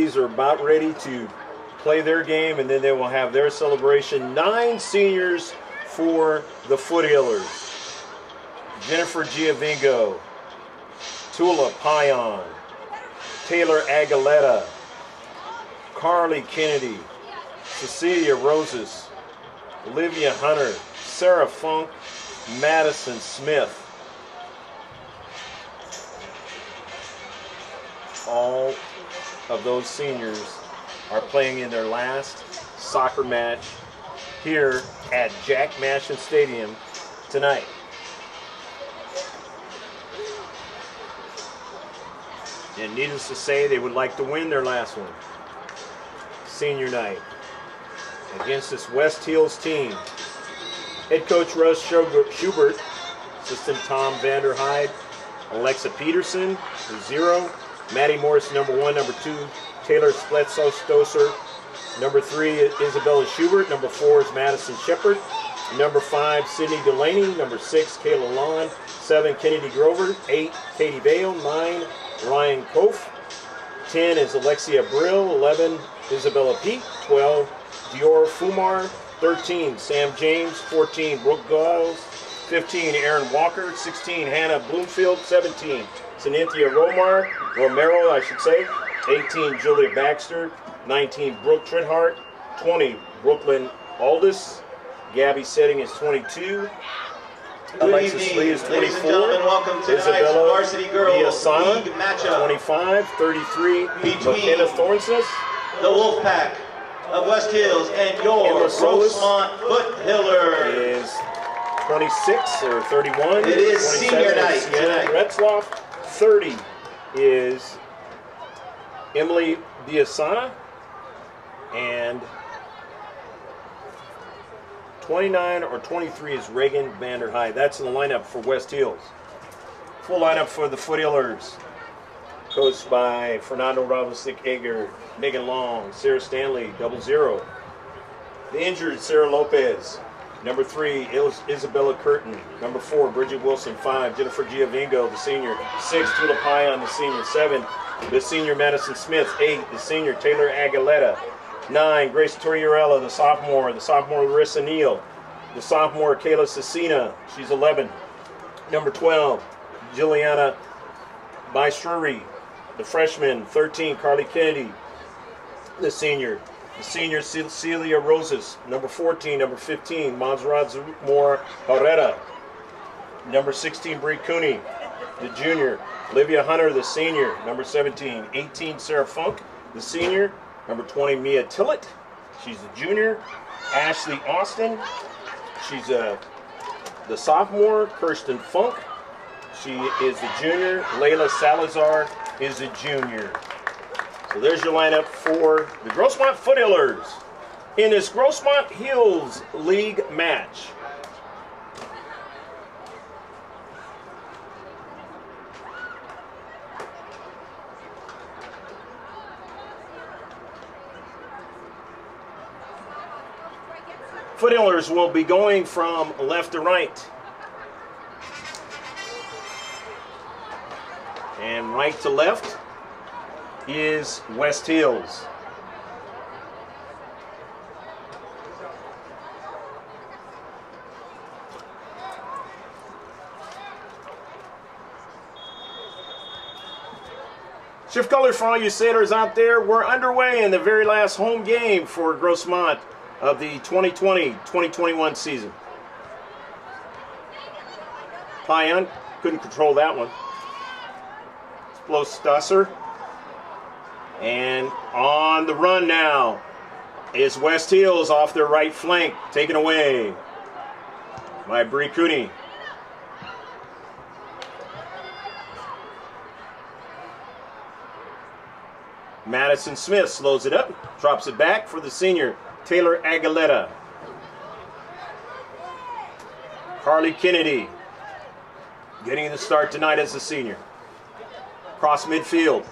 ladies are about ready to play their game, and then they will have their celebration. 9 seniors for the Foothillers. Jennifer Giovingo, Tula Payan, Taylor Aguilera, Carly Kennedy, Cecilia Roses, Olivia Hunter, Sarah Funk, Madison Smith. All of those seniors are playing in their last soccer match here at Jack Mashin Stadium tonight. And needless to say, they would like to win their last one. Senior night against this West Hills team. Head coach Russ Schubert, assistant Tom Vanderhyde, Alexa Peterson, 0. Maddie Morris, number 1. Number 2, Taylor Spletsos-Stoser. Number 3, Isabella Schubert. Number 4 is Madison Shepard. Number 5, Sydney Delaney. Number 6, Kayla Lawn. 7, Kennedy Grover. 8, Katie Bale. 9, Ryan Kof. 10 is Alexia Brill. 11, Isabella Peak. 12, Dior Fumar. 13, Sam James. 14, Brooke Giles. 15, Aaron Walker. 16, Hannah Bloomfield. 17, Cynthia Romero, I should say. 18, Julia Baxter. 19, Brooke Trithart. 20, Brooklyn Aldis. Gabby Setting is 22. Alexis Lee is 24. Welcome to Isabella Varsity Girls League matchup. 25. 33, McKenna Thornses. The Wolfpack of West Hills and your Grossmont Foothillers. Is 26 or 31. It is senior night tonight. Retzloff. 30 is Emily Biasana. And 29 or 23 is Reagan Vanderhyde. That's the lineup for West Hills. Full lineup for the Foothillers. Coached by Fernando Ravosnik Eger, Megan Long, Sarah Stanley, 00. The injured, Sarah Lopez. Number 3, Isabella Curtin. Number 4, Bridget Wilson. 5, Jennifer Giovingo, the senior. 6, Tula Payan, the senior. 7, the senior, Madison Smith. 8, the senior, Taylor Aguilera. 9, Grace Torriarella, the sophomore. The sophomore, Larissa Neal. The sophomore, Kayla Cecina. She's 11. Number 12, Juliana Baistruri. The freshman, 13, Carly Kennedy. The senior, Celia Roses. Number 14, number 15, Montserrat Zamora Herrera. Number 16, Bree Cooney, the junior. Olivia Hunter, the senior. Number 17, 18, Sarah Funk, the senior. Number 20, Mia Tillett, she's the junior. Ashley Austin, she's the sophomore. Kirsten Funk, she is the junior. Layla Salazar is the junior. So there's your lineup for the Grossmont Foothillers in this Grossmont Hills League match. Foothillers will be going from left to right. And right to left is West Hills. Shift colors for all you sailors out there. We're underway in the very last home game for Grossmont of the 2020-2021 season. Payan couldn't control that one. Blow Stusser. And on the run now is West Hills off their right flank, taken away by Bree Cooney. Madison Smith slows it up, drops it back for the senior, Taylor Aguilera. Carly Kennedy getting the start tonight as a senior. Cross midfield.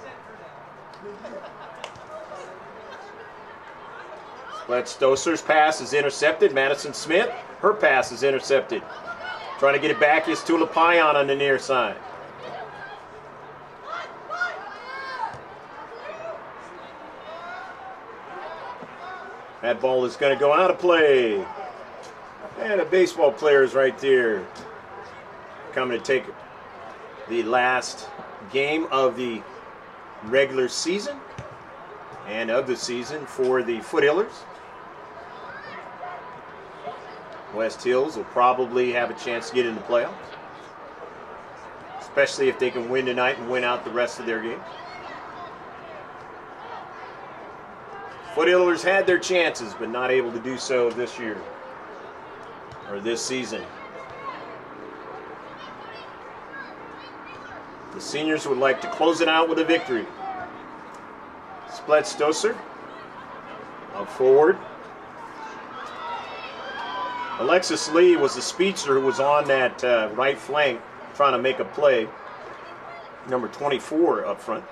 Stoser's pass is intercepted. Madison Smith, her pass is intercepted. Trying to get it back is Tula Payan on the near side. That ball is going to go out of play. And a baseball player is right there. Coming to take the last game of the regular season and of the season for the Foothillers. West Hills will probably have a chance to get in the playoffs, especially if they can win tonight and win out the rest of their games. Foothillers had their chances, but not able to do so this year, or this season. The seniors would like to close it out with a victory. Spletstoser up forward. Alexis Lee was the speedster who was on that right flank trying to make a play. Number 24 up front.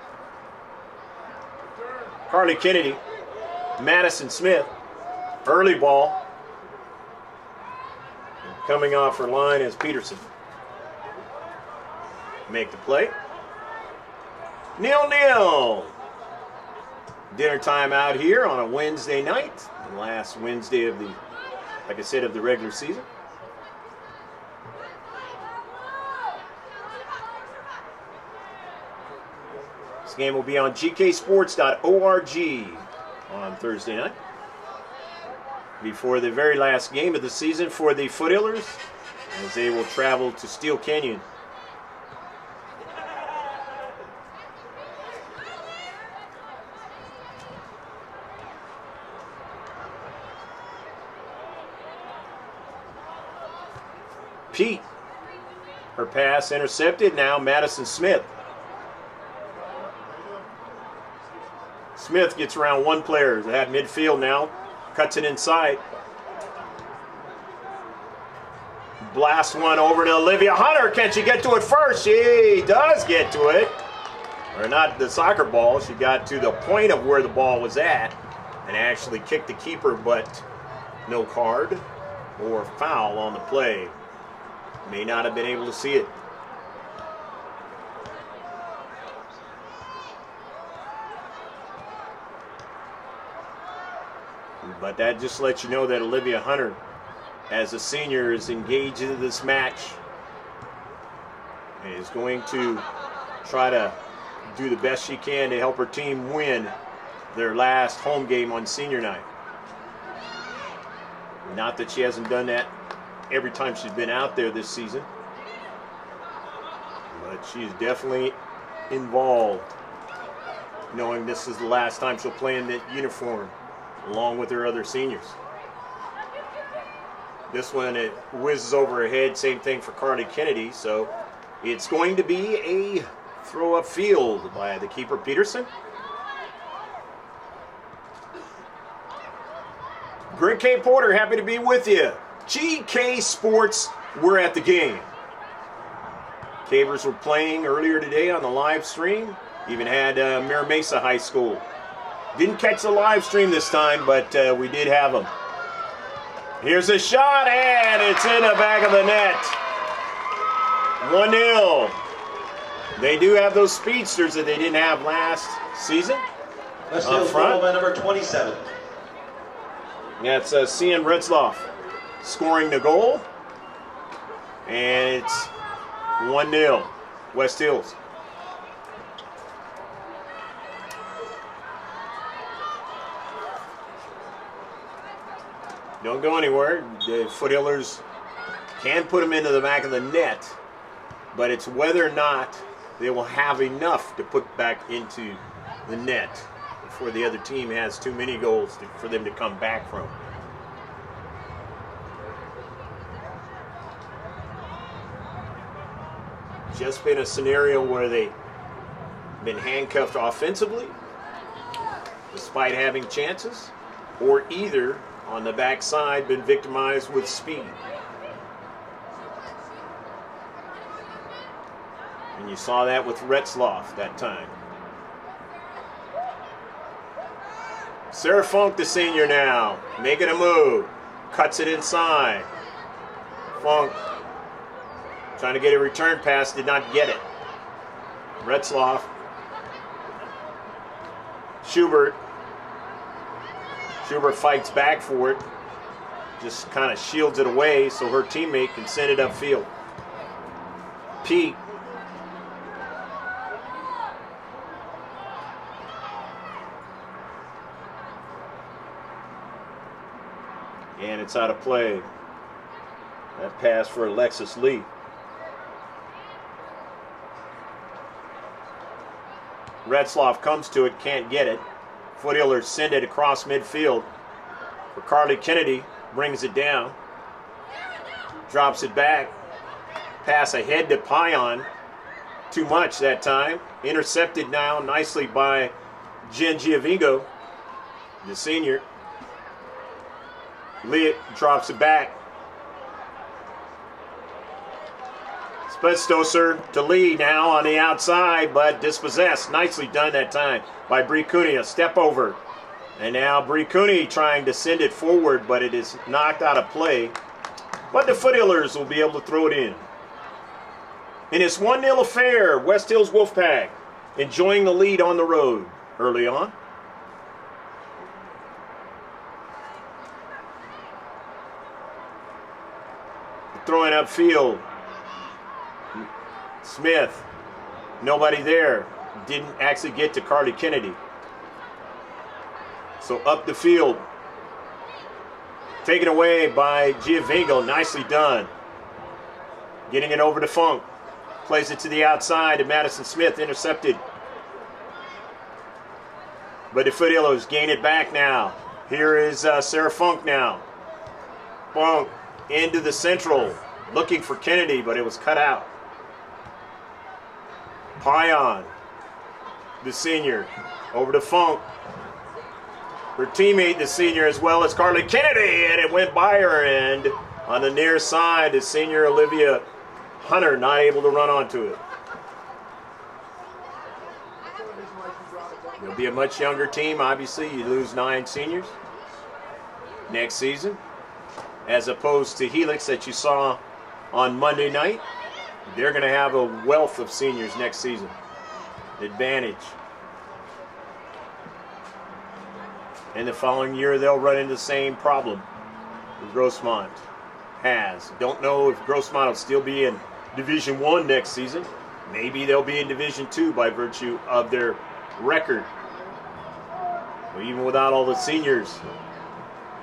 Carly Kennedy. Madison Smith. Early ball. Coming off her line is Peterson. Make the play. 0-0. Dinner time out here on a Wednesday night. The last Wednesday of the, like I said, of the regular season. This game will be on gksports.org on Thursday night. Before the very last game of the season for the Foothillers, as they will travel to Steel Canyon. Pete, her pass intercepted. Now Madison Smith. Smith gets around one player at midfield now, cuts it inside. Blast one over to Olivia Hunter. Can she get to it first? She does get to it. Or not the soccer ball. She got to the point of where the ball was at and actually kicked the keeper, but no card or foul on the play. May not have been able to see it. But that just lets you know that Olivia Hunter, as a senior, is engaged in this match and is going to try to do the best she can to help her team win their last home game on senior night. Not that she hasn't done that every time she's been out there this season, but she's definitely involved, knowing this is the last time she'll play in that uniform along with her other seniors. This one, it whizzes over her head. Same thing for Carly Kennedy. So it's going to be a throw up field by the keeper, Peterson. Greg K. Porter, happy to be with you. GK Sports, we're at the game. Cavers were playing earlier today on the live stream. Even had Mira Mesa High School. Didn't catch the live stream this time, but we did have them. Here's a shot, and it's in the back of the net. 1-0. They do have those speedsters that they didn't have last season. Let's do front by number 27. That's Cian Retzloff scoring the goal. And it's 1-0, West Hills. Don't go anywhere. The Foothillers can put them into the back of the net, but it's whether or not they will have enough to put back into the net before the other team has too many goals for them to come back from. Just been a scenario where they've been handcuffed offensively despite having chances, or either on the backside been victimized with speed. And you saw that with Retzloff that time. Sarah Funk, the senior now, making a move. Cuts it inside. Funk trying to get a return pass, did not get it. Retzloff. Schubert. Schubert fights back for it. Just kind of shields it away so her teammate can send it upfield. Pete. And it's out of play. That pass for Alexis Lee. Retzloff comes to it, can't get it. Foothillers send it across midfield. For Carly Kennedy, brings it down. Drops it back. Pass ahead to Pion. Too much that time. Intercepted now nicely by Jen Giovingo, the senior. Lee drops it back. Spetstoser to Lee now on the outside, but dispossessed. Nicely done that time by Bree Cooney. A step over. And now Bree Cooney trying to send it forward, but it is knocked out of play. But the Foothillers will be able to throw it in. In this 1-0 affair, West Hills Wolfpack enjoying the lead on the road early on. Throwing upfield. Smith, nobody there. Didn't actually get to Carly Kennedy. So up the field. Taken away by Giovingo. Nicely done. Getting it over to Funk. Plays it to the outside to Madison Smith. Intercepted. But the Foothillers gain it back now. Here is Sarah Funk now. Funk into the central. Looking for Kennedy, but it was cut out. Pion, the senior, over to Funk. Her teammate, the senior, as well as Carly Kennedy, and it went by her. And on the near side, the senior Olivia Hunter not able to run onto it. It'll be a much younger team. Obviously, you lose 9 seniors next season, as opposed to Helix that you saw on Monday night. They're going to have a wealth of seniors next season. Advantage. And the following year, they'll run into the same problem that Grossmont has. Don't know if Grossmont will still be in Division 1 next season. Maybe they'll be in Division 2 by virtue of their record. But even without all the seniors,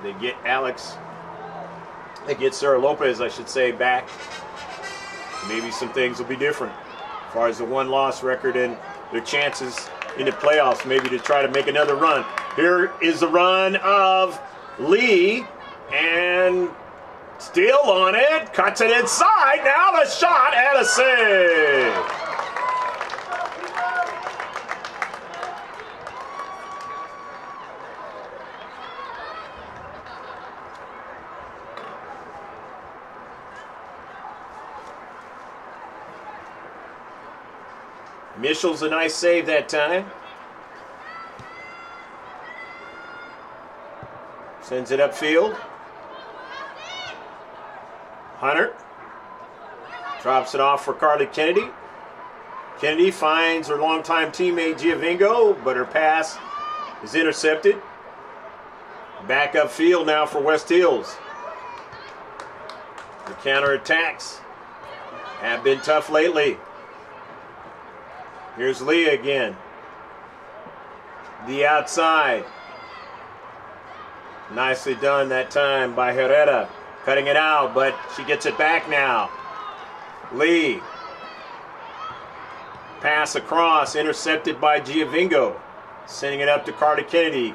they get Alex, they get Sarah Lopez, I should say, back. Maybe some things will be different as far as the 1-loss record and their chances in the playoffs, maybe to try to make another run. Here is the run of Lee, and still on it, cuts it inside. Now the shot and a save. Mitchell's a nice save that time. Sends it upfield. Hunter drops it off for Carly Kennedy. Kennedy finds her longtime teammate Giovingo, but her pass is intercepted. Back upfield now for West Hills. The counterattacks have been tough lately. Here's Leah again. The outside. Nicely done that time by Herrera. Cutting it out, but she gets it back now. Lee. Pass across, intercepted by Giovingo. Sending it up to Carly Kennedy.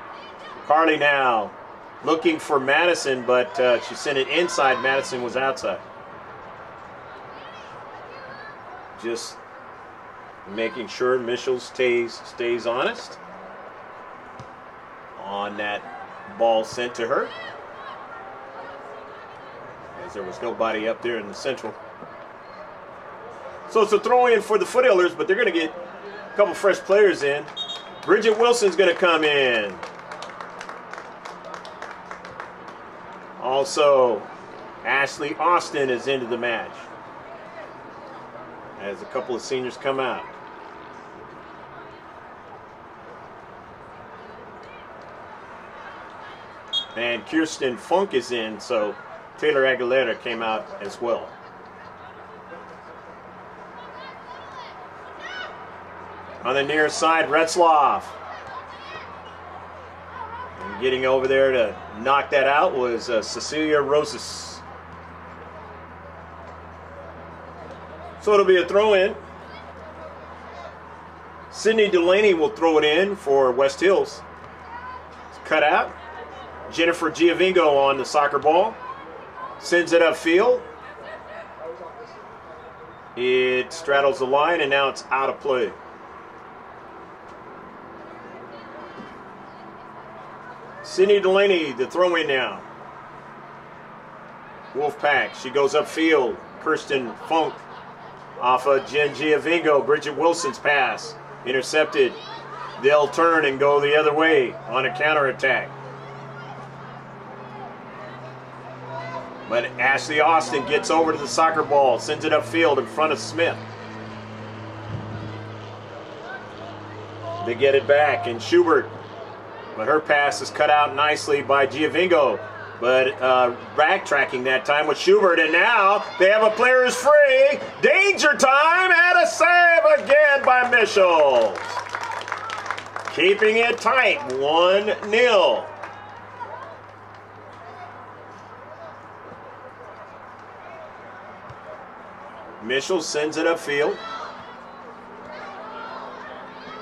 Carly now looking for Madison, but she sent it inside. Madison was outside. Just making sure Mitchell stays honest on that ball sent to her, as there was nobody up there in the central. So it's a throw in for the Foothillers, but they're going to get a couple fresh players in. Bridget Wilson's going to come in. Also, Ashley Austin is into the match as a couple of seniors come out. And Kirsten Funk is in, so Taylor Aguilera came out as well. On the near side, Retzloff. And getting over there to knock that out was Cecilia Rosas. So it'll be a throw-in. Sydney Delaney will throw it in for West Hills. It's cut out. Jennifer Giovingo on the soccer ball. Sends it upfield. It straddles the line, and now it's out of play. Sydney Delaney, the throw-in now. Wolfpack, she goes upfield. Kirsten Funk off of Jen Giovingo. Bridget Wilson's pass. Intercepted. They'll turn and go the other way on a counterattack. But Ashley Austin gets over to the soccer ball, sends it upfield in front of Smith. They get it back, and Schubert, but her pass is cut out nicely by Giovingo. But backtracking that time with Schubert, and now they have a player who's free. Danger time, and a save again by Michels. Keeping it tight, 1-0. Michels sends it upfield.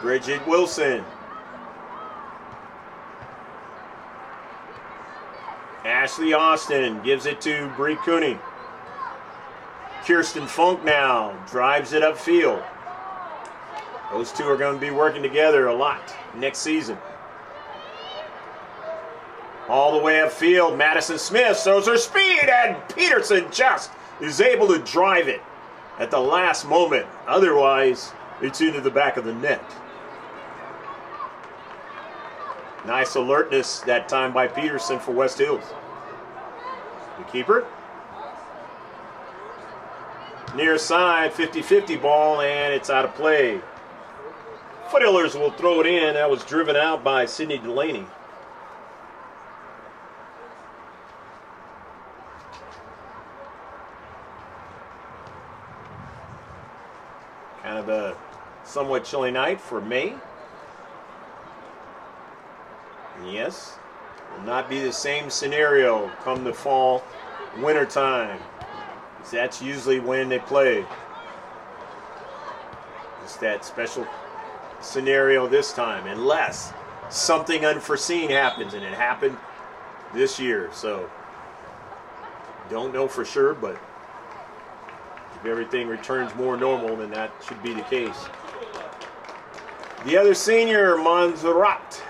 Bridget Wilson. Ashley Austin gives it to Bree Cooney. Kirsten Funk now drives it upfield. Those two are going to be working together a lot next season. All the way upfield, Madison Smith shows her speed, and Peterson just is able to drive it at the last moment. Otherwise, it's into the back of the net. Nice alertness that time by Peterson for West Hills. The keeper. Near side, 50-50 ball, and it's out of play. Foothillers will throw it in. That was driven out by Sydney Delaney. Kind of a somewhat chilly night for May. Yes, will not be the same scenario come the fall, winter time. That's usually when they play. It's that special scenario this time, unless something unforeseen happens, and it happened this year. So, don't know for sure, but if everything returns more normal, then that should be the case. The other senior, Montserrat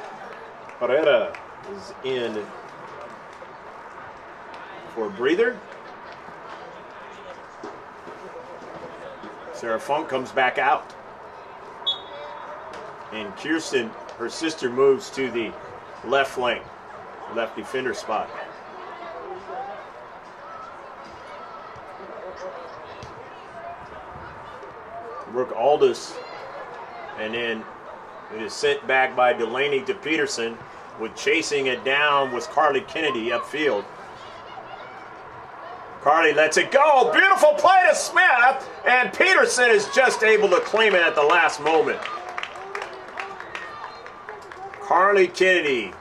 Herrera, is in for a breather. Sarah Funk comes back out. And Kirsten, her sister, moves to the left flank, left defender spot. Brooke Aldous, and then it is sent back by Delaney to Peterson. With chasing it down was Carly Kennedy upfield. Carly lets it go. Beautiful play to Smith, and Peterson is just able to claim it at the last moment. Carly Kennedy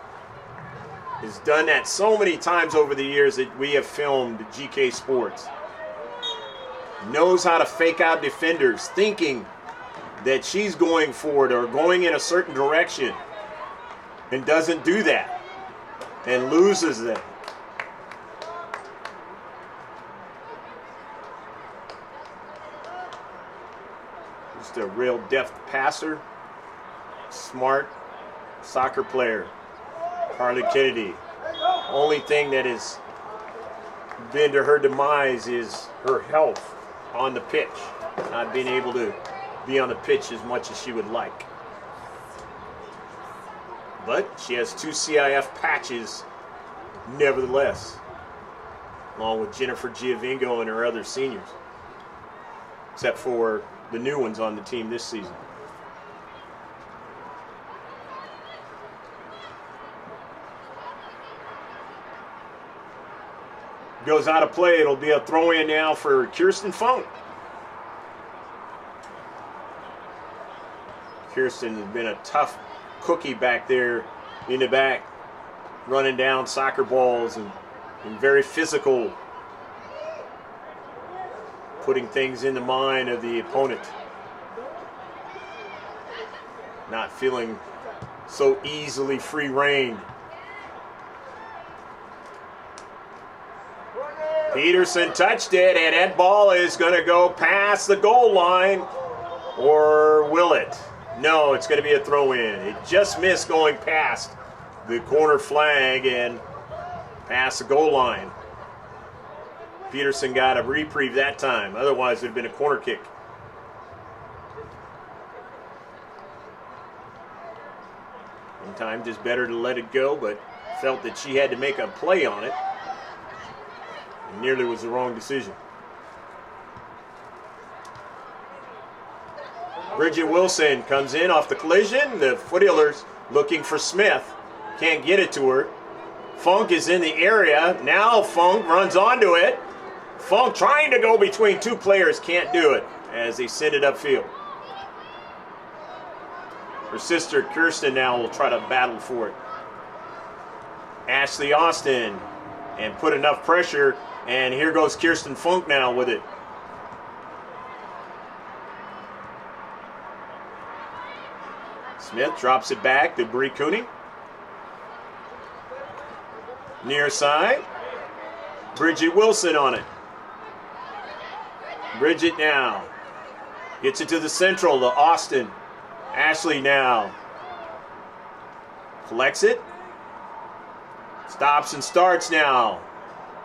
has done that so many times over the years that we have filmed GK Sports. Knows how to fake out defenders, thinking that she's going forward or going in a certain direction, and doesn't do that and loses them. Just a real deft passer, smart soccer player, Carly Kennedy. Only thing that has been to her demise is her health on the pitch, not being able to be on the pitch as much as she would like. But she has 2 CIF patches nevertheless, along with Jennifer Giovingo and her other seniors, except for the new ones on the team this season. goes out of play. It'll be a throw-in now for Kirsten Funk. Kirsten has been a tough cookie back there in the back, running down soccer balls and very physical, putting things in the mind of the opponent. Not feeling so easily free-reined. Peterson touched it, and that ball is going to go past the goal line, or will it? No, it's going to be a throw-in. It just missed going past the corner flag and past the goal line. Peterson got a reprieve that time. Otherwise, it would have been a corner kick. Sometimes it's better to let it go, but felt that she had to make a play on it. It nearly was the wrong decision. Bridget Wilson comes in off the collision. The Foothillers looking for Smith. Can't get it to her. Funk is in the area. Now Funk runs onto it. Funk trying to go between two players. Can't do it as they send it upfield. Her sister Kirsten now will try to battle for it. Ashley Austin, and put enough pressure. And here goes Kirsten Funk now with it. Smith drops it back to Bree Cooney. Near side. Bridget Wilson on it. Bridget now. Gets it to the central, to Austin. Ashley now. Collects it. Stops and starts now.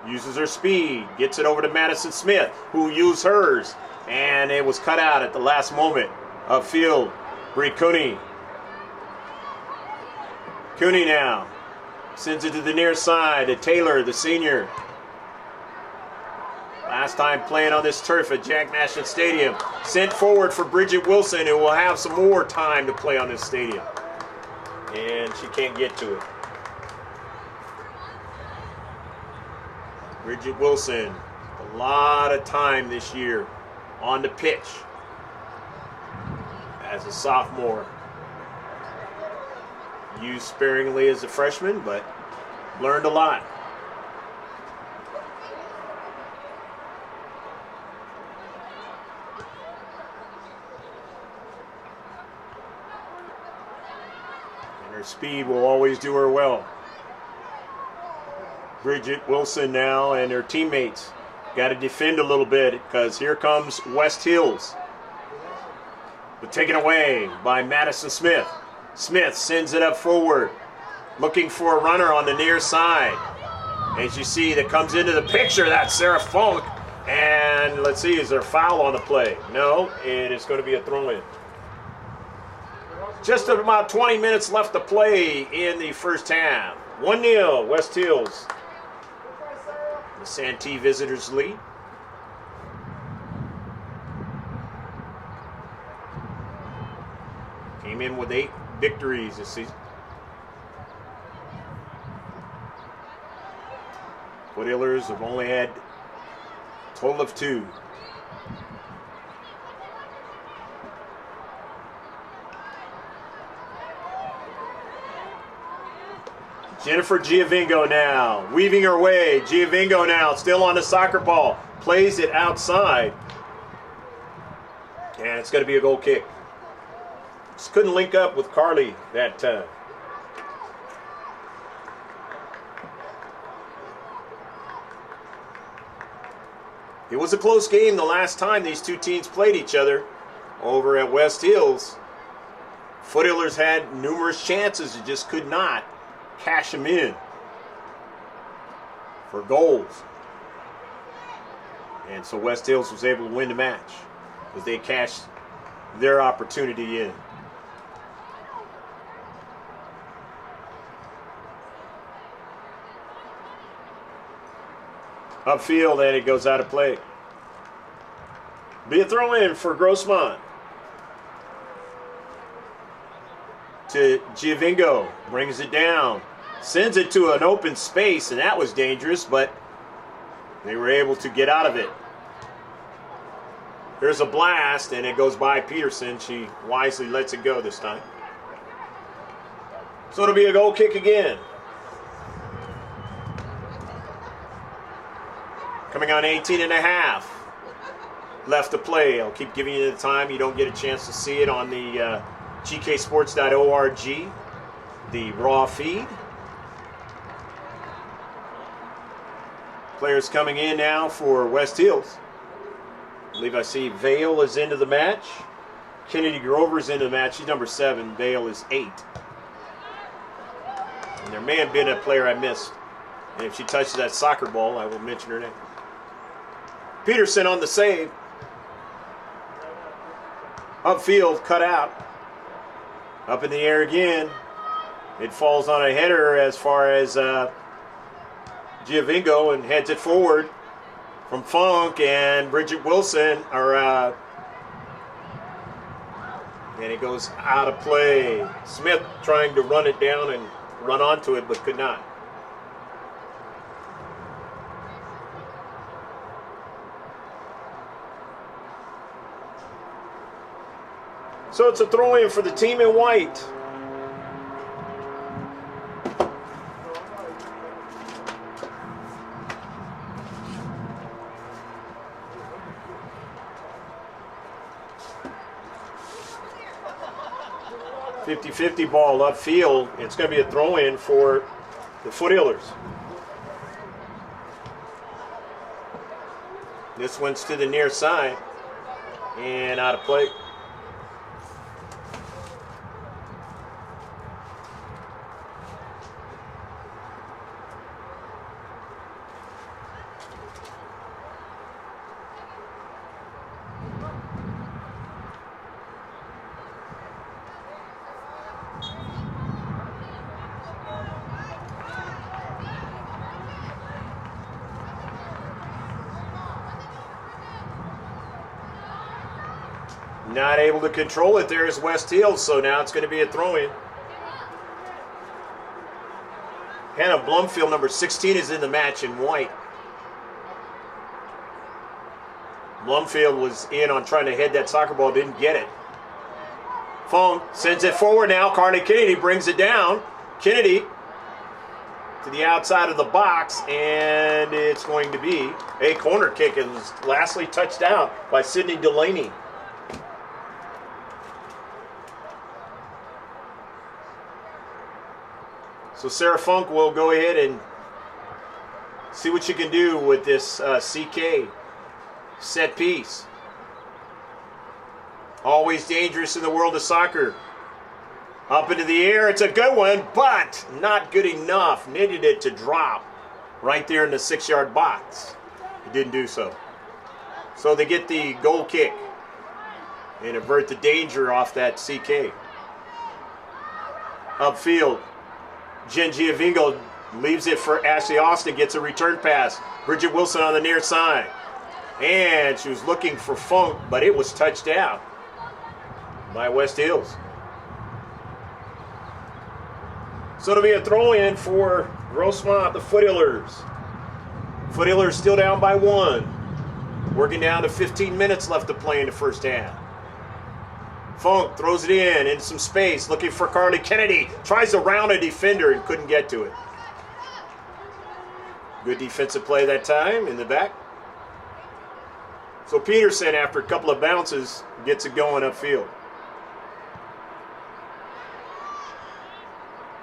Uses her speed. Gets it over to Madison Smith, who used hers. And it was cut out at the last moment. Upfield. Bree Cooney. Cooney now. Sends it to the near side to Taylor, the senior. Last time playing on this turf at Jack National Stadium. Sent forward for Bridget Wilson, who will have some more time to play on this stadium. And she can't get to it. Bridget Wilson, a lot of time this year on the pitch as a sophomore. Used sparingly as a freshman, but learned a lot. And her speed will always do her well. Bridget Wilson now and her teammates got to defend a little bit because here comes West Hills. But taken away by Madison Smith. Smith sends it up forward, looking for a runner on the near side. As you see, that comes into the picture, that's Sarah Funk. And let's see, is there a foul on the play? No, it is going to be a throw-in. Just about 20 minutes left to play in the first half. 1-0, West Hills. The Santee visitors lead. Came in with 8 victories this season. Foothillers have only had a total of 2. Jennifer Giovingo now, weaving her way. Giovingo now, still on the soccer ball. Plays it outside. And it's going to be a goal kick. Just couldn't link up with Carly that time. It was a close game the last time these two teams played each other over at West Hills. Foothillers had numerous chances and just could not cash them in for goals. And so West Hills was able to win the match because they cashed their opportunity in. Upfield, and it goes out of play. Be a throw in for Grossmont. To Giovingo, brings it down, sends it to an open space, and that was dangerous, but They were able to get out of it. Here's a blast, and it goes by Peterson. She wisely lets it go this time. So it'll be a goal kick again. Coming on 18 and a half. Left to play. I'll keep giving you the time. You don't get a chance to see it on the gksports.org, the raw feed. Players coming in now for West Hills. I believe I see Vale is into the match. Kennedy Grover's into the match. She's number 7. Vale is 8. And there may have been a player I missed. And if she touches that soccer ball, I will mention her name. Peterson on the save. Upfield, cut out. Up in the air again. It falls on a header as far as Giovingo and heads it forward from Funk and Bridget Wilson and it goes out of play. Smith trying to run it down and run onto it, but could not. So it's a throw-in for the team in white. .50-50 ball upfield. It's going to be a throw-in for the Foothillers. This one's to the near side and out of play. Not able to control it there is West Hills, so now it's going to be a throw-in. Hannah Blumfield, number 16, is in the match in white. Blumfield was in on trying to head that soccer ball, didn't get it. Fong sends it forward now. Carly Kennedy brings it down. Kennedy to the outside of the box, and it's going to be a corner kick. It was lastly touched out by Sydney Delaney. So Sarah Funk will go ahead and see what she can do with this CK set piece. Always dangerous in the world of soccer. Up into the air, it's a good one, but not good enough. Needed it to drop right there in the 6-yard box. It didn't do so. So they get the goal kick and avert the danger off that CK. Upfield. Jen Giovingo leaves it for Ashley Austin, gets a return pass. Bridget Wilson on the near side. And she was looking for Funk, but it was touched out by West Hills. So it'll be a throw-in for Grossmont, the Foothillers. Foothillers still down by 1. Working down to 15 minutes left to play in the first half. Funk throws it in some space, looking for Carly Kennedy. Tries to round a defender and couldn't get to it. Good defensive play that time in the back. So Peterson, after a couple of bounces, gets it going upfield.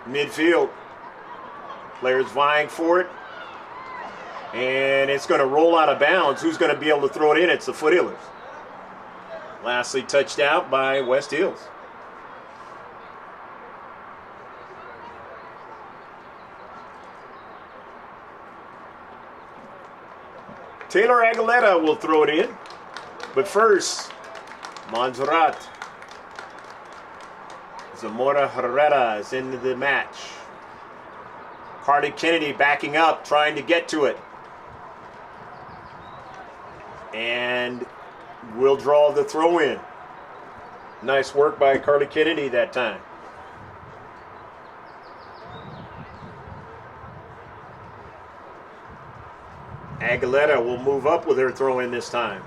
Midfield. Players vying for it. And it's going to roll out of bounds. Who's going to be able to throw it in? It's the Foothillers. Lastly touched out by West Hills. Taylor Aguilera will throw it in. But first, Montserrat. Zamora Herrera is into the match. Carly Kennedy backing up, trying to get to it. And will draw the throw in. Nice work by Carly Kennedy that time. Aguilera will move up with her throw in this time.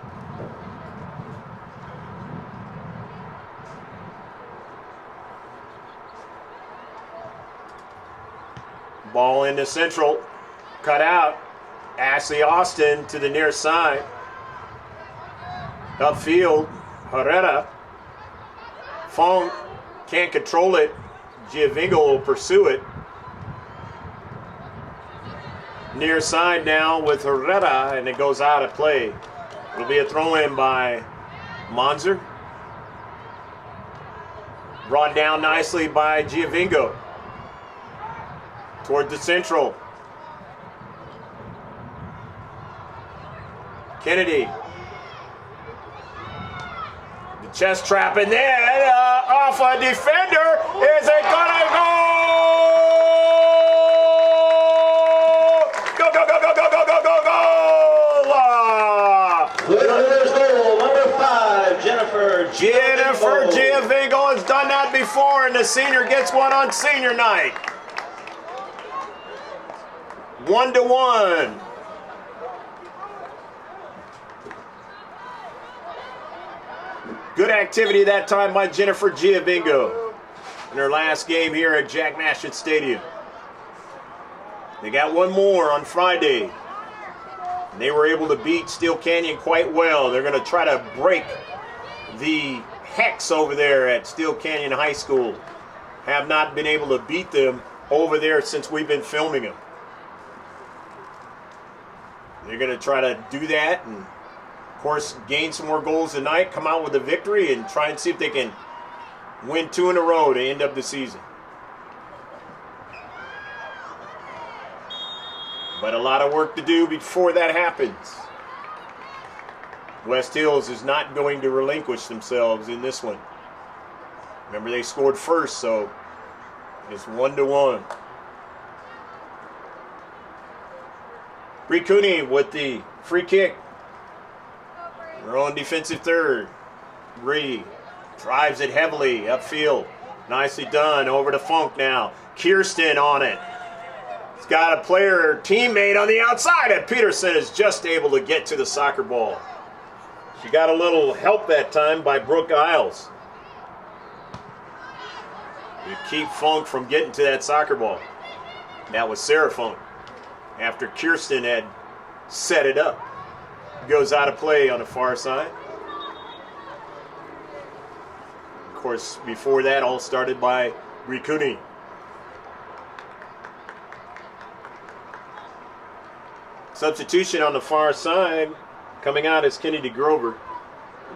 Ball into central. Cut out. Ashley Austin to the near side. Upfield. Herrera. Fong can't control it. Giovinco will pursue it. Near side now with Herrera, and it goes out of play. It'll be a throw-in by Monzer. Brought down nicely by Giovinco. Toward the central. Kennedy. The chest trap, and then off a defender. Is it gonna go? Go, go, go, go, go, go, go, go, go! Foothillers goal, number 5, Jennifer Giovinco has done that before, and the senior gets one on senior night. 1-1. Good activity that time by Jennifer Giovinco in her last game here at Jack Nashville Stadium. They got one more on Friday. And they were able to beat Steel Canyon quite well. They're going to try to break the hex over there at Steel Canyon High School. Have not been able to beat them over there since we've been filming them. They're going to try to do that and, of course, gain some more goals tonight, come out with a victory, and try and see if they can win 2 in a row to end up the season. But a lot of work to do before that happens. West Hills is not going to relinquish themselves in this one. Remember, they scored first, so it's 1-1. Bree Cooney with the free kick. They're on defensive third. Bree drives it heavily upfield. Nicely done. Over to Funk now. Kirsten on it. He's got a player, teammate on the outside, and Peterson is just able to get to the soccer ball. She got a little help that time by Brooke Isles to keep Funk from getting to that soccer ball. That was Sarah Funk after Kirsten had set it up. Goes out of play on the far side. Of course, before that, all started by Rikuni. Substitution on the far side. Coming out is Kennedy Grover,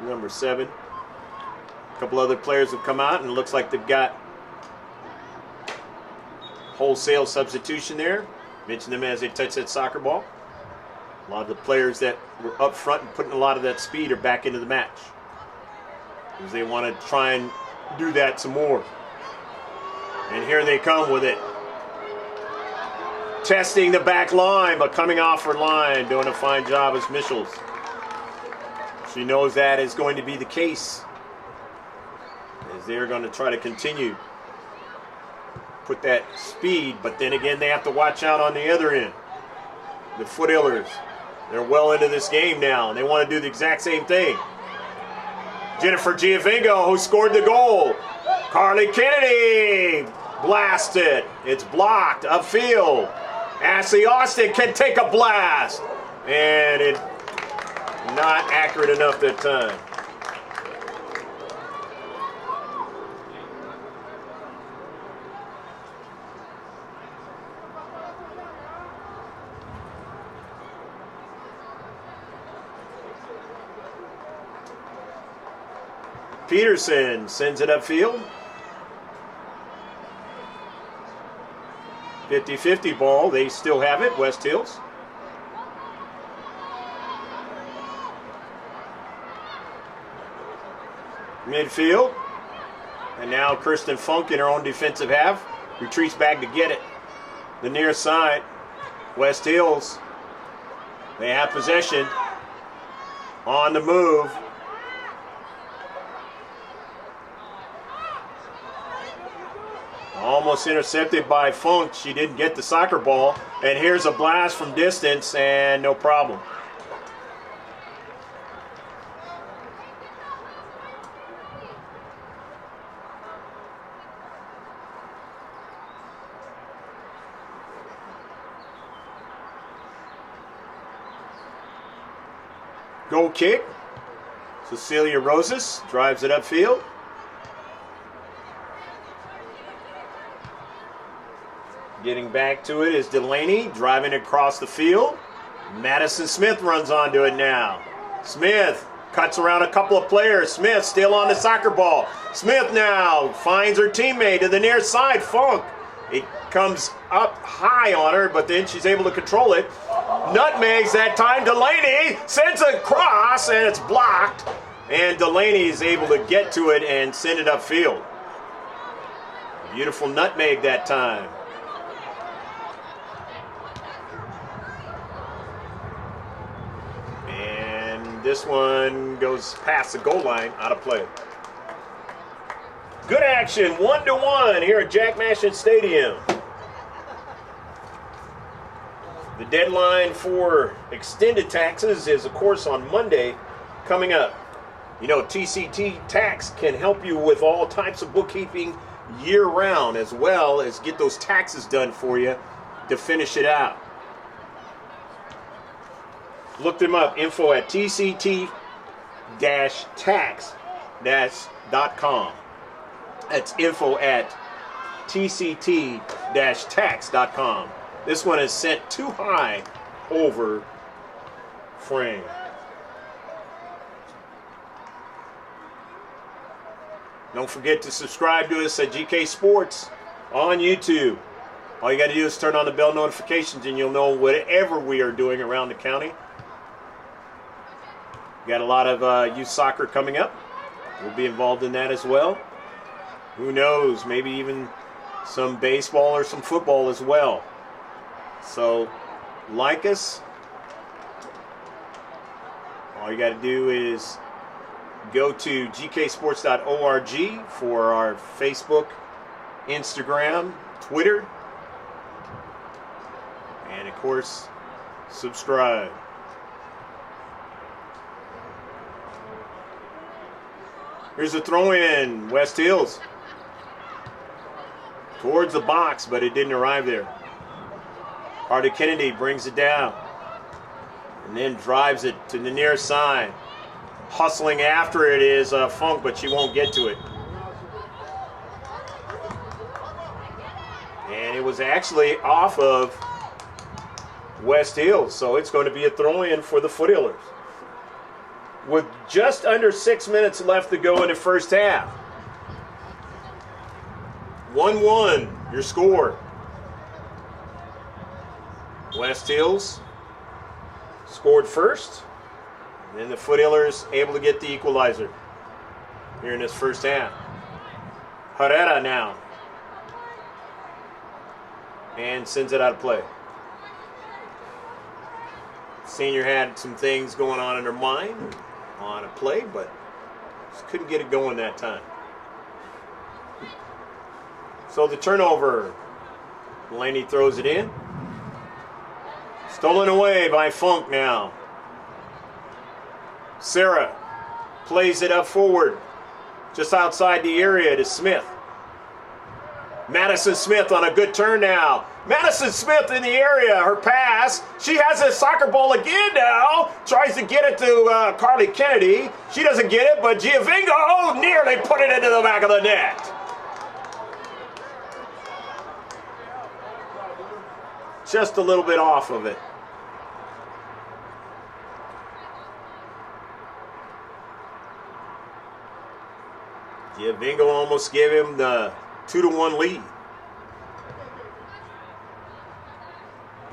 number 7. A couple other players have come out, and it looks like they've got wholesale substitution there. Mention them as they touch that soccer ball. A lot of the players that were up front and putting a lot of that speed are back into the match, because they want to try and do that some more. And here they come with it. Testing the back line, but coming off her line, doing a fine job as Michels. She knows that is going to be the case, as they're going to try to continue put that speed, but then again they have to watch out on the other end. The Foothillers, they're well into this game now, and they want to do the exact same thing. Jennifer Giovinco, who scored the goal. Carly Kennedy blasted. It's blocked upfield. Ashley Austin can take a blast, and it not accurate enough that time. Peterson sends it upfield. 50-50 ball. They still have it, West Hills. Midfield. And now Kirsten Funk in her own defensive half. Retreats back to get it. The near side. West Hills. They have possession. On the move. almost intercepted by Funk. She didn't get the soccer ball. And here's a blast from distance, and no problem. Goal kick. Cecilia Rosas drives it upfield. Getting back to it is Delaney, driving across the field. Madison Smith runs onto it now. Smith cuts around a couple of players. Smith still on the soccer ball. Smith now finds her teammate to the near side, Funk. It comes up high on her, but then she's able to control it. Nutmegs that time. Delaney sends a cross, and it's blocked. And Delaney is able to get to it and send it upfield. Beautiful nutmeg that time. And this one goes past the goal line, out of play. Good action, 1-1 here at Jack Mashin Stadium. The deadline for extended taxes is, of course, on Monday coming up. You know, TCT Tax can help you with all types of bookkeeping year-round, as well as get those taxes done for you to finish it out. Look them up, info at tct-tax.com. That's info at tct-tax.com. This one is set too high over frame. Don't forget to subscribe to us at GK Sports on YouTube. All you got to do is turn on the bell notifications and you'll know whatever we are doing around the county. We got a lot of youth soccer coming up. We'll be involved in that as well. Who knows, maybe even some baseball or some football as well. So, like us. All you got to do is go to gksports.org for our Facebook, Instagram, Twitter, and of course, subscribe. Here's a throw-in, West Hills. Towards the box, but it didn't arrive there. Carter Kennedy brings it down and then drives it to the near side. Hustling after it is Funk, but she won't get to it. And it was actually off of West Hills, so it's going to be a throw-in for the Foothillers. With just under 6 minutes left to go in the first half. 1-1, your score. West Hills scored first, and then the Foothillers able to get the equalizer here in this first half. Herrera now, and sends it out of play. Senior had some things going on in her mind on a play, but just couldn't get it going that time. So the turnover, Delaney throws it in. Stolen away by Funk now. Sarah plays it up forward, just outside the area to Smith. Madison Smith on a good turn now. Madison Smith in the area, her pass. She has a soccer ball again now. Tries to get it to Carly Kennedy. She doesn't get it, but Giovingo nearly put it into the back of the net. Just a little bit off of it. Giovingo almost gave him the 2-1 lead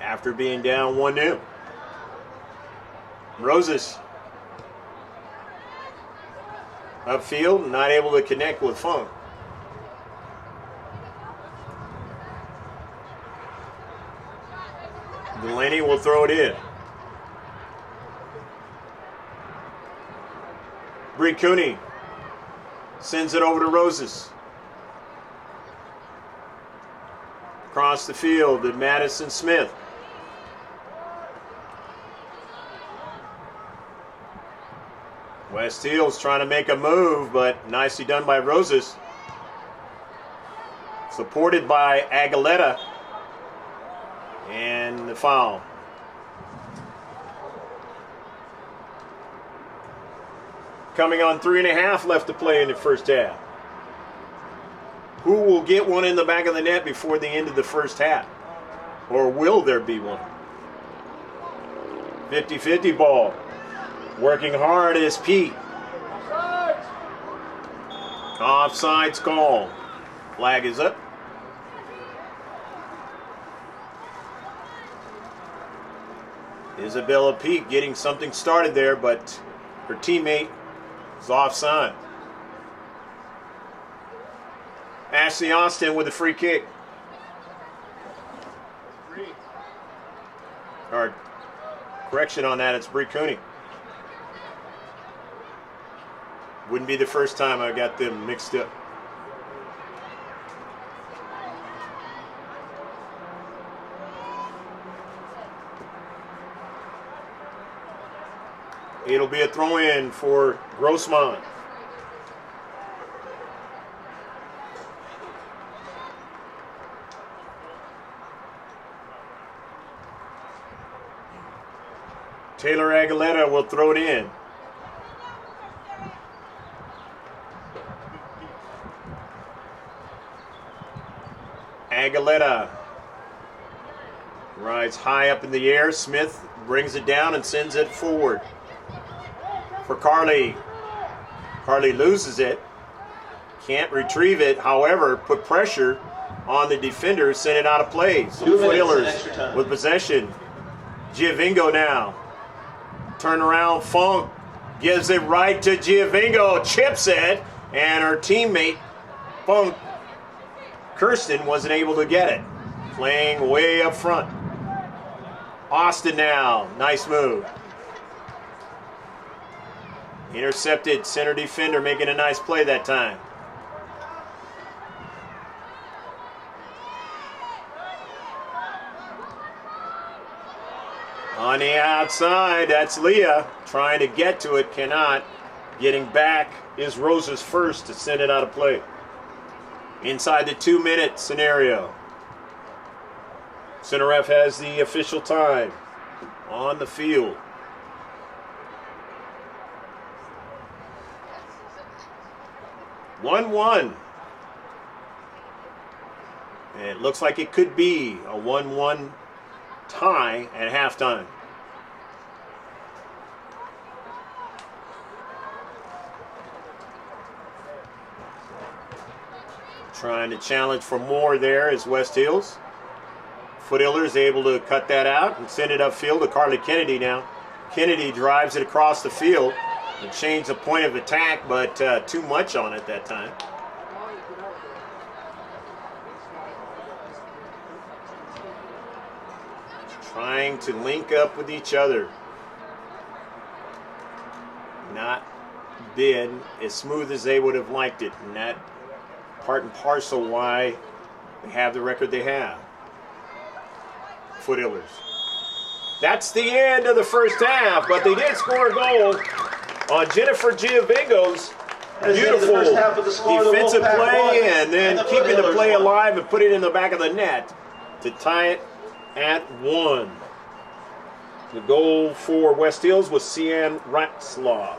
after being down 1-0. Roses upfield, not able to connect with Funk. Delaney will throw it in. Bree Cooney sends it over to Roses. across the field to Madison Smith. West Hills trying to make a move, but nicely done by Roses. Supported by Aguilera. And the foul. Coming on 3.5 left to play in the first half. Who will get one in the back of the net before the end of the first half? Or will there be one? 50-50 ball. Working hard is Pete. Offsides call. Flag is up. Isabella Pete getting something started there, but her teammate is offside. Ashley Austin with a free kick. Or correction on that, it's Bree Cooney. Wouldn't be the first time I got them mixed up. It'll be a throw-in for Grossmont. Taylor Aguilera will throw it in. Aguilera rides high up in the air. Smith brings it down and sends it forward for Carly. Carly loses it. Can't retrieve it. However, put pressure on the defender. Send it out of play. So Foothillers with possession. Giovingo now. Turn around. Funk gives it right to Giovingo. Chips it. And her teammate, Funk, Kirsten, wasn't able to get it. Playing way up front. Austin now. Nice move. Intercepted. Center defender making a nice play that time. On the outside, that's Leah trying to get to it, cannot. Getting back is Rose's first to send it out of play. Inside the 2-minute scenario. Center ref has the official time on the field. One. And it looks like it could be a 1-1 tie at halftime. Trying to challenge for more there is West Hills. Foothillers able to cut that out and send it upfield to Carly Kennedy now. Kennedy drives it across the field and change the point of attack, but too much on it that time. Trying to link up with each other. Not been as smooth as they would have liked it, and that part and parcel why they have the record they have. Foothillers. That's the end of the first half, but they did score a goal on Jennifer Giovingo's beautiful defensive play, and then keeping the play alive and put it in the back of the net to tie it at 1. The goal for West Hills was Cian Ratzlaff.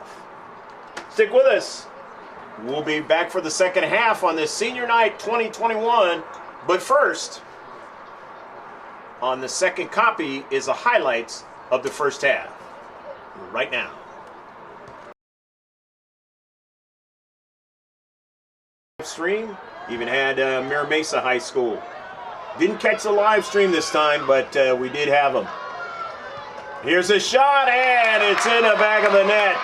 Stick with us. We'll be back for the second half on this Senior Night 2021. But first, on the second copy is the highlights of the first half. Right now. Stream, even had Mira Mesa High School. Didn't catch the live stream this time, but we did have them. Here's a shot, and it's in the back of the net.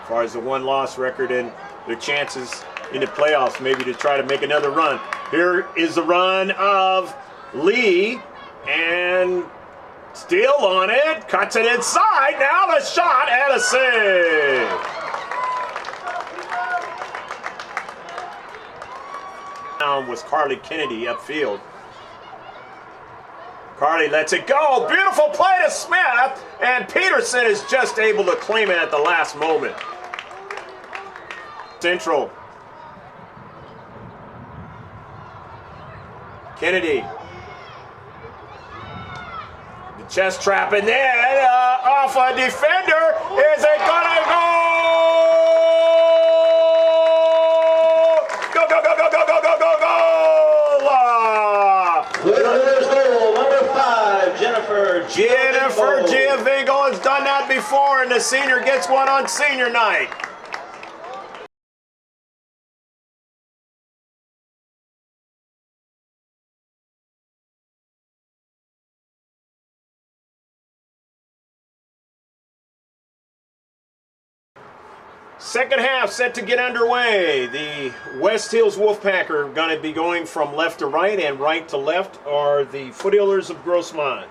As far as the one-loss record and their chances in the playoffs, maybe to try to make another run. Here is the run of Lee, and still on it, cuts it inside. Now the shot and a save. Was Carly Kennedy upfield. Carly lets it go. Beautiful play to Smith. And Peterson is just able to claim it at the last moment. Central. Kennedy. The chest trap, and then off a defender. Is it gonna go? Go, go, go, go, go, go, go, go, go! Foothillers goal, number 5, Jennifer Giavingo has done that before, and the senior gets one on senior night. Second half set to get underway. The West Hills Wolfpack are going to be going from left to right, and right to left are the Foothillers of Grossmont.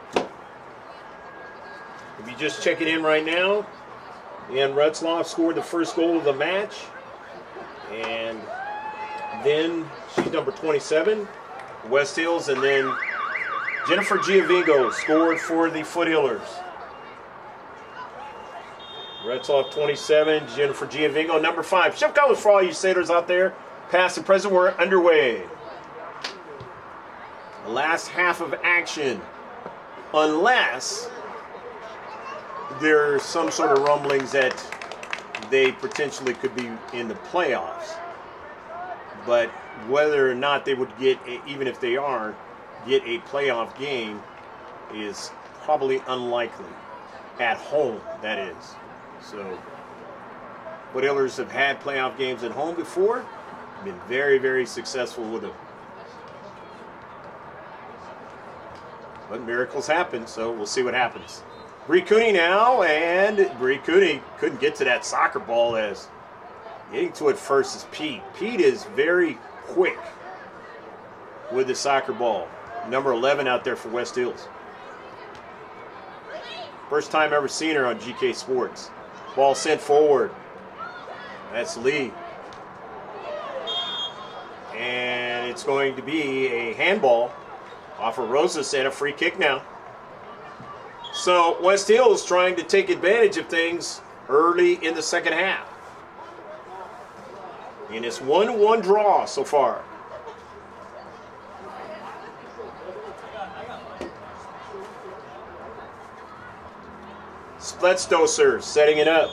If you just check it in right now, Ann Retzloff scored the first goal of the match, and then she's number 27, West Hills, and then Jennifer Giavingo scored for the Foothillers. Retzloff 27, Jennifer Giavingo number 5. Shift colors for all you sailors out there. Past and present, we're underway. The last half of action, unless there's some sort of rumblings that they potentially could be in the playoffs. But whether or not they would get, even if they are, get a playoff game is probably unlikely. At home, that is. So, Foothillers have had playoff games at home before. Been very, very successful with them. But miracles happen, so we'll see what happens. Bree Cooney now, and Bree Cooney couldn't get to that soccer ball as getting to it first is Pete. Pete is very quick with the soccer ball. Number 11 out there for West Hills. First time ever seen her on GK Sports. Ball sent forward. That's Lee. And it's going to be a handball off of Rosas and a free kick now. So West Hills trying to take advantage of things early in the second half. And it's 1-1 draw so far. Spletstoser setting it up.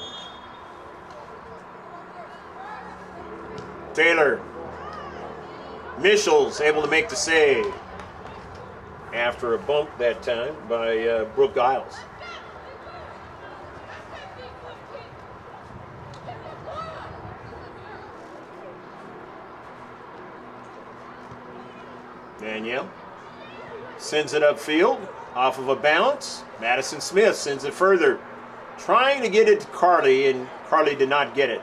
Taylor. Michels able to make the save after a bump that time by Brooke Giles. Danielle sends it upfield off of a bounce. Madison Smith sends it further, trying to get it to Carly, and Carly did not get it.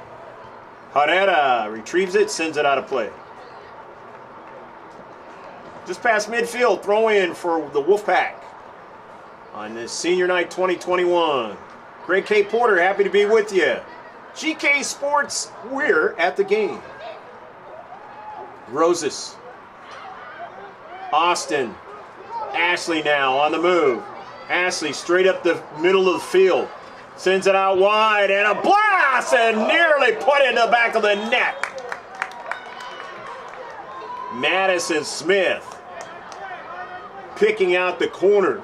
Herrera retrieves it, sends it out of play. Just past midfield, throw in for the Wolfpack on this Senior Night 2021. Greg K. Porter, happy to be with you. GK Sports, we're at the game. Roses. Austin. Ashley now on the move. Ashley straight up the middle of the field. Sends it out wide, and a blast, and nearly put in the back of the net. Madison Smith picking out the corner,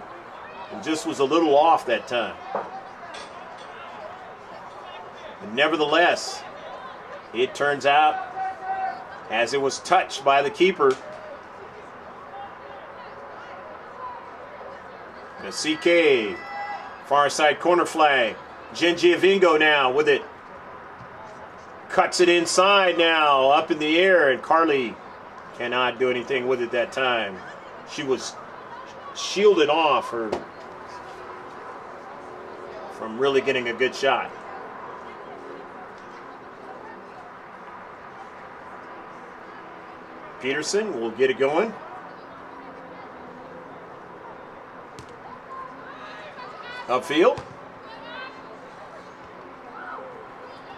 and just was a little off that time. But nevertheless, it turns out, as it was touched by the keeper, the CK, far side corner flag. Jen Giavingo now with it. Cuts it inside now, up in the air, and Carly cannot do anything with it that time. She was shielded off her from really getting a good shot. Peterson will get it going. Upfield.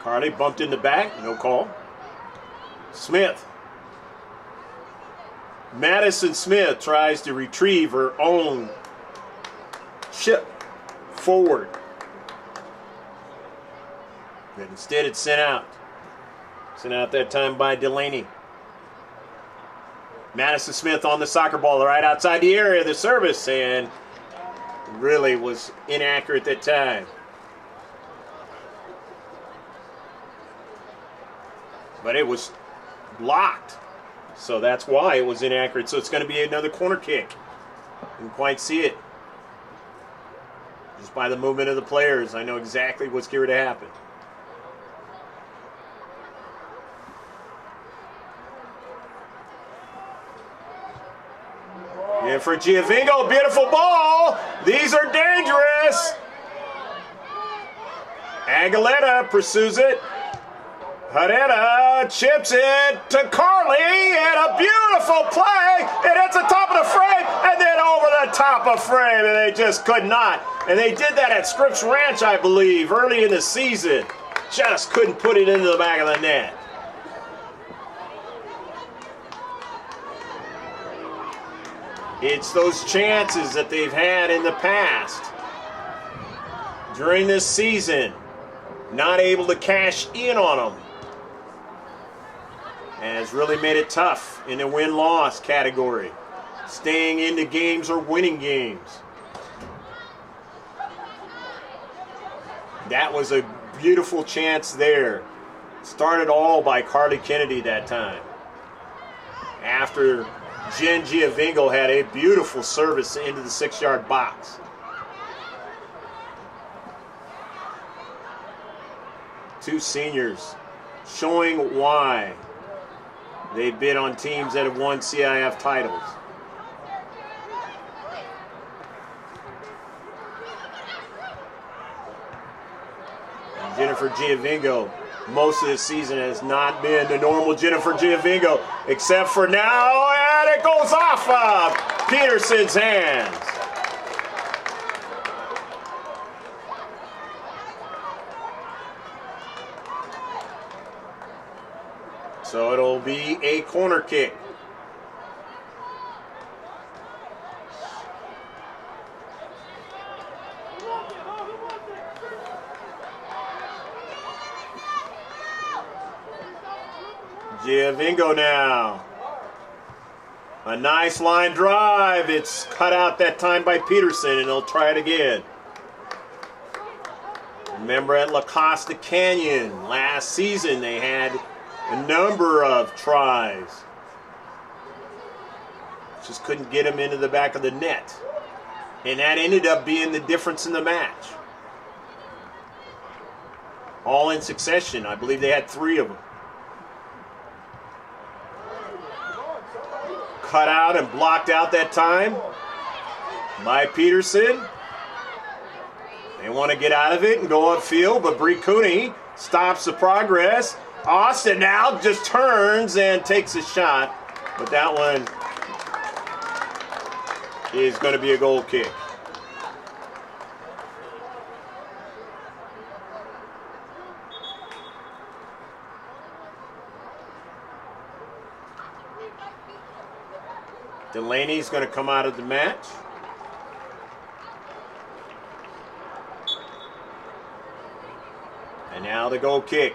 Carly bumped in the back, no call. Smith. Madison Smith tries to retrieve her own chip forward. But instead it's sent out. Sent out that time by Delaney. Madison Smith on the soccer ball right outside the area of the service, and really was inaccurate that time. But it was blocked, so that's why it was inaccurate. So it's going to be another corner kick. Didn't quite see it. Just by the movement of the players, I know exactly what's going to happen. And for Giovinco, beautiful ball. These are dangerous. Aguilera pursues it. Herrera chips it to Carly, and a beautiful play. It hits the top of the frame, and then over the top of frame, and they just could not. And they did that at Scripps Ranch, I believe, early in the season. Just couldn't put it into the back of the net. It's those chances that they've had in the past during this season, not able to cash in on them, has really made it tough in the win-loss category, staying into games or winning games. That was a beautiful chance there. Started all by Carly Kennedy that time. After Jen Giovinco had a beautiful service into the 6-yard box. Two seniors showing why they've been on teams that have won CIF titles. And Jennifer Giovinco, most of the season has not been the normal Jennifer Giovinco, except for now, and it goes off of Peterson's hands. So it'll be a corner kick. Giovinco now. A nice line drive. It's cut out that time by Peterson, and they'll try it again. Remember at La Costa Canyon last season, they had a number of tries. Just couldn't get them into the back of the net. And that ended up being the difference in the match. All in succession. I believe they had 3 of them. Cut out and blocked out that time by Peterson. They want to get out of it and go upfield, but Bree Cooney stops the progress. Austin now just turns and takes a shot, but that one is going to be a goal kick. Delaney's going to come out of the match. And now the goal kick.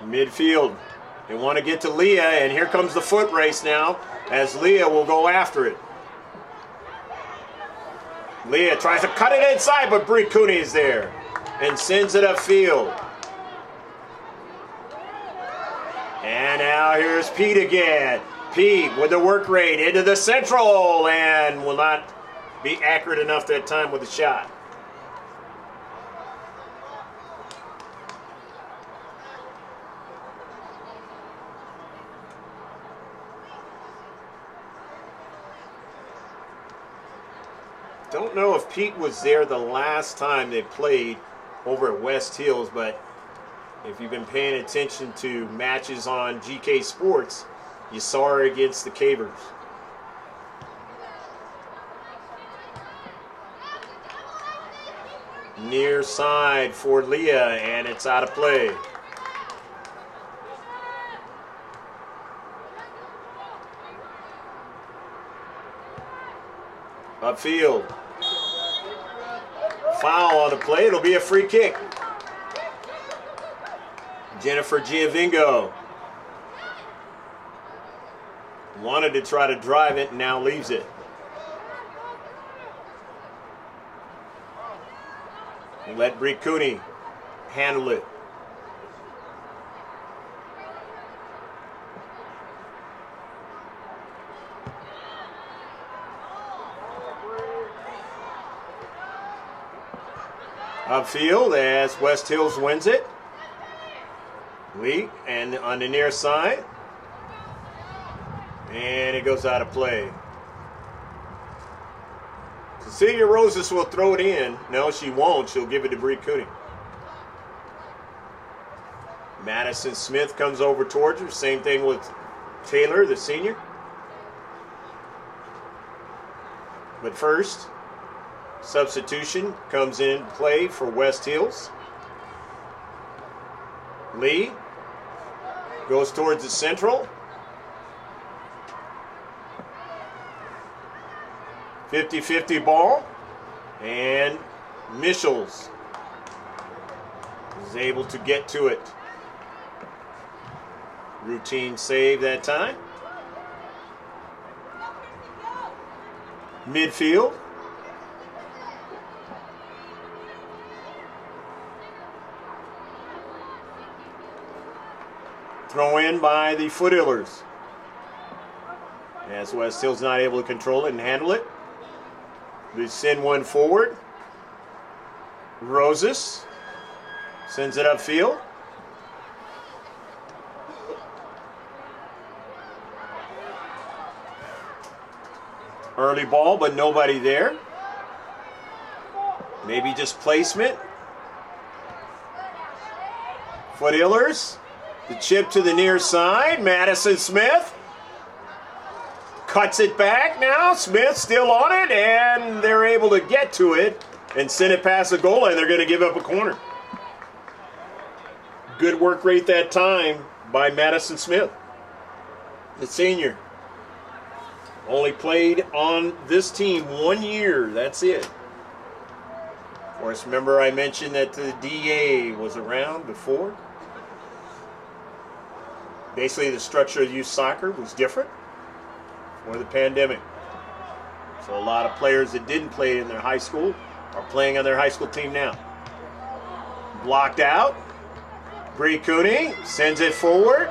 Midfield. They want to get to Leah, and here comes the foot race now as Leah will go after it. Leah tries to cut it inside, but Bree Cooney is there and sends it upfield. And now here's Pete again. Pete with the work rate into the central and will not be accurate enough that time with the shot. Don't know if Pete was there the last time they played over at West Hills, but if you've been paying attention to matches on GK Sports, you saw her against the Cavers. Near side for Leah, and it's out of play. Upfield. Foul on the play. It'll be a free kick. Jennifer Giovingo wanted to try to drive it and now leaves it. Let Bree Cooney handle it. Upfield as West Hills wins it. Lee and on the near side. And it goes out of play. Cecilia Roses will throw it in. No, she won't. She'll give it to Bree Cooney. Madison Smith comes over towards her. Same thing with Taylor, the senior. But first, substitution comes in play for West Hills. Lee goes towards the central. 50-50 ball. And Michels is able to get to it. Routine save that time. Midfield. Throw in by the Foothillers. As West Hill's not able to control it and handle it. They send one forward. Roses sends it upfield. Early ball, but nobody there. Maybe just placement. Foothillers. The chip to the near side. Madison Smith cuts it back now. Smith still on it, and they're able to get to it and send it past the goal line. They're going to give up a corner. Good work rate that time by Madison Smith, the senior. Only played on this team 1 year. That's it. Of course, remember I mentioned that the DA was around before. Basically, the structure of youth soccer was different for the pandemic. So a lot of players that didn't play in their high school are playing on their high school team now. Blocked out. Bree Cooney sends it forward.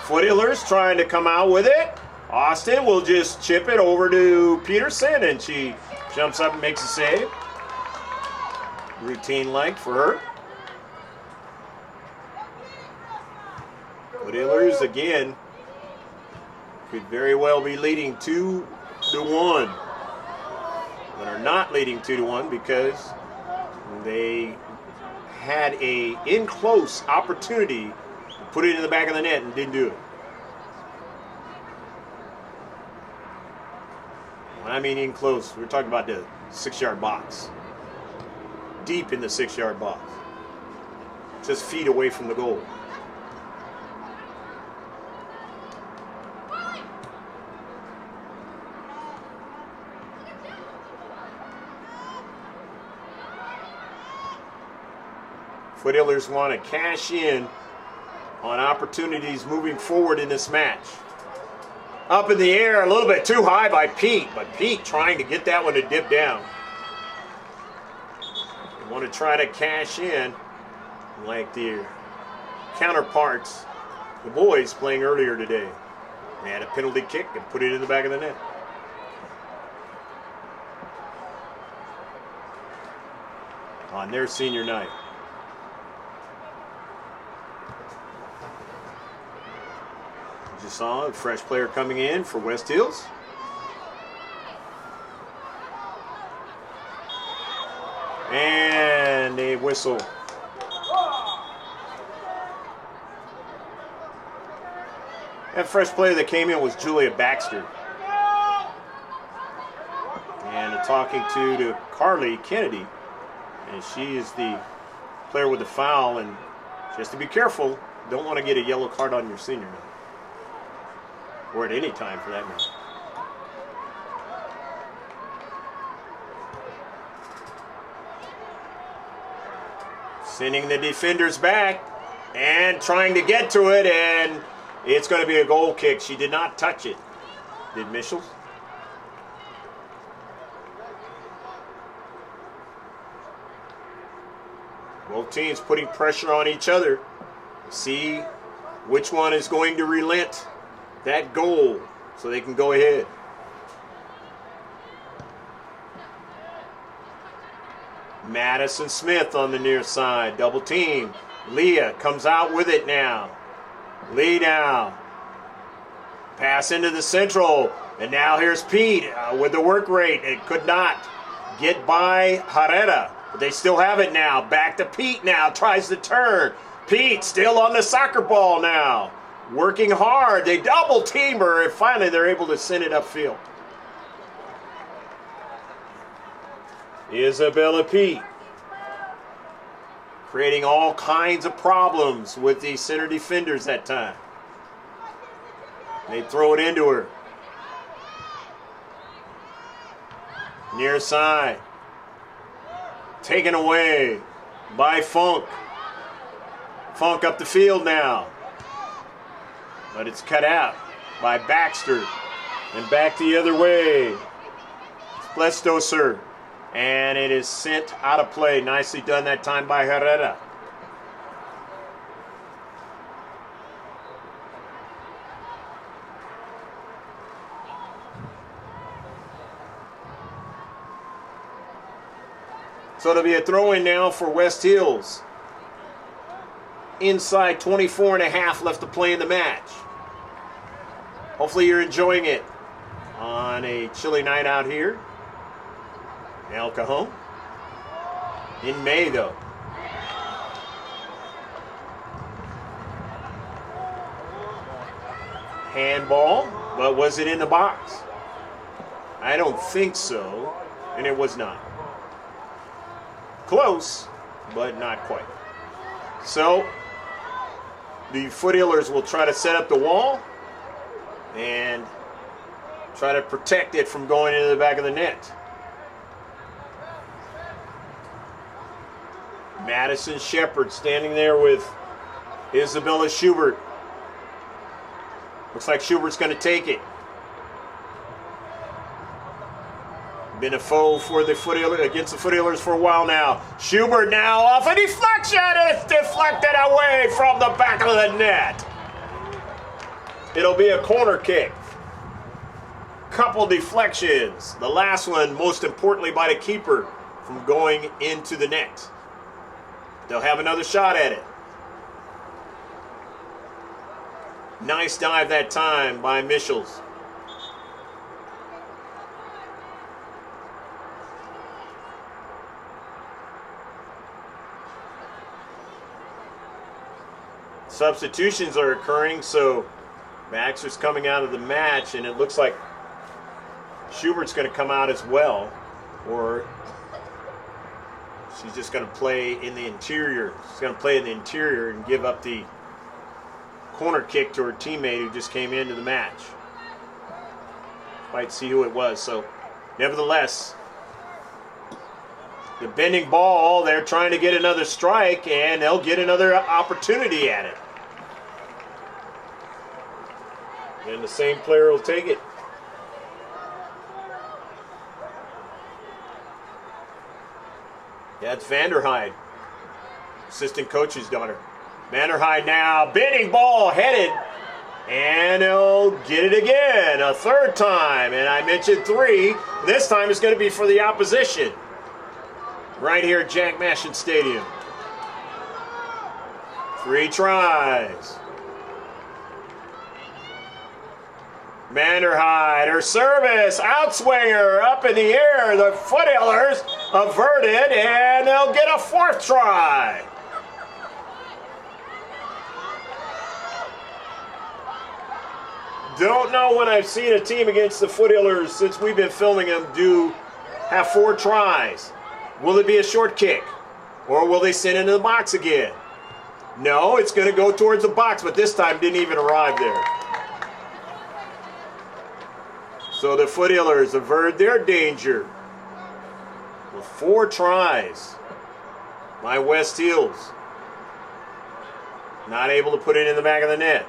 Foothillers trying to come out with it. Austin will just chip it over to Peterson, and she jumps up and makes a save. Routine-like for her. Foothillers again could very well be leading 2-1, but are not leading 2-1 because they had a in-close opportunity to put it in the back of the net and didn't do it. When I mean in-close, we're talking about the 6-yard box. Deep in the 6-yard box. Just feet away from the goal. Foothillers want to cash in on opportunities moving forward in this match. Up in the air, a little bit too high by Pete, but Pete trying to get that one to dip down. They want to try to cash in like their counterparts, the boys playing earlier today. They had a penalty kick and put it in the back of the net. On their senior night. Just saw a fresh player coming in for West Hills. And a whistle. That fresh player that came in was Julia Baxter. And talking to Carly Kennedy. And she is the player with the foul. And just to be careful, don't want to get a yellow card on your senior night. Or at any time for that matter. Sending the defenders back and trying to get to it, and it's going to be a goal kick. She did not touch it. Did Michels? Both teams putting pressure on each other. See which one is going to relent that goal so they can go ahead. Madison Smith on the near side. Double team. Leah comes out with it now. Lee now. Pass into the central. And now here's Pete with the work rate. It could not get by Herrera. But they still have it now. Back to Pete now. Tries to turn. Pete still on the soccer ball now. Working hard. They double team her. And finally they're able to send it upfield. Isabella Pete. Creating all kinds of problems with the center defenders that time. They throw it into her. Near side. Taken away by Funk. Funk up the field now. But it's cut out by Baxter. And back the other way. Plestoser. And it is sent out of play. Nicely done that time by Herrera. So it'll be a throw-in now for West Hills. Inside 24 and a half left to play in the match. Hopefully you're enjoying it on a chilly night out here in El Cajon. In May, though. Handball, but was it in the box? I don't think so, and it was not. Close, but not quite. So, the Foothillers will try to set up the wall and try to protect it from going into the back of the net. Madison Shepard standing there with Isabella Schubert. Looks like Schubert's going to take it. Been a foe for the Foothillers, against the Foothillers for a while now. Schubert now off a deflection. It's deflected away from the back of the net. It'll be a corner kick. Couple deflections. The last one, most importantly, by the keeper from going into the net. They'll have another shot at it. Nice dive that time by Michels. Substitutions are occurring, so Baxter's coming out of the match, and it looks like Schubert's going to come out as well, or she's just going to play in the interior. She's going to play in the interior and give up the corner kick to her teammate who just came into the match. Might see who it was. So, nevertheless, the bending ball, they're trying to get another strike, and they'll get another opportunity at it. And the same player will take it. That's Vanderhyde, assistant coach's daughter. Vanderhyde now, bending ball, headed, and he'll get it again, a third time. And I mentioned 3. This time it's going to be for the opposition. Right here at Jack Mashin Stadium. 3 tries. Vanderhyde, her service, outswinger, up in the air. The Foothillers averted, and they'll get a 4th try. Don't know when I've seen a team against the Foothillers since we've been filming them have 4 tries. Will it be a short kick? Or will they send into the box again? No, it's going to go towards the box, but this time didn't even arrive there. So the Foothillers avert their danger with 4 tries. by West Hills. Not able to put it in the back of the net.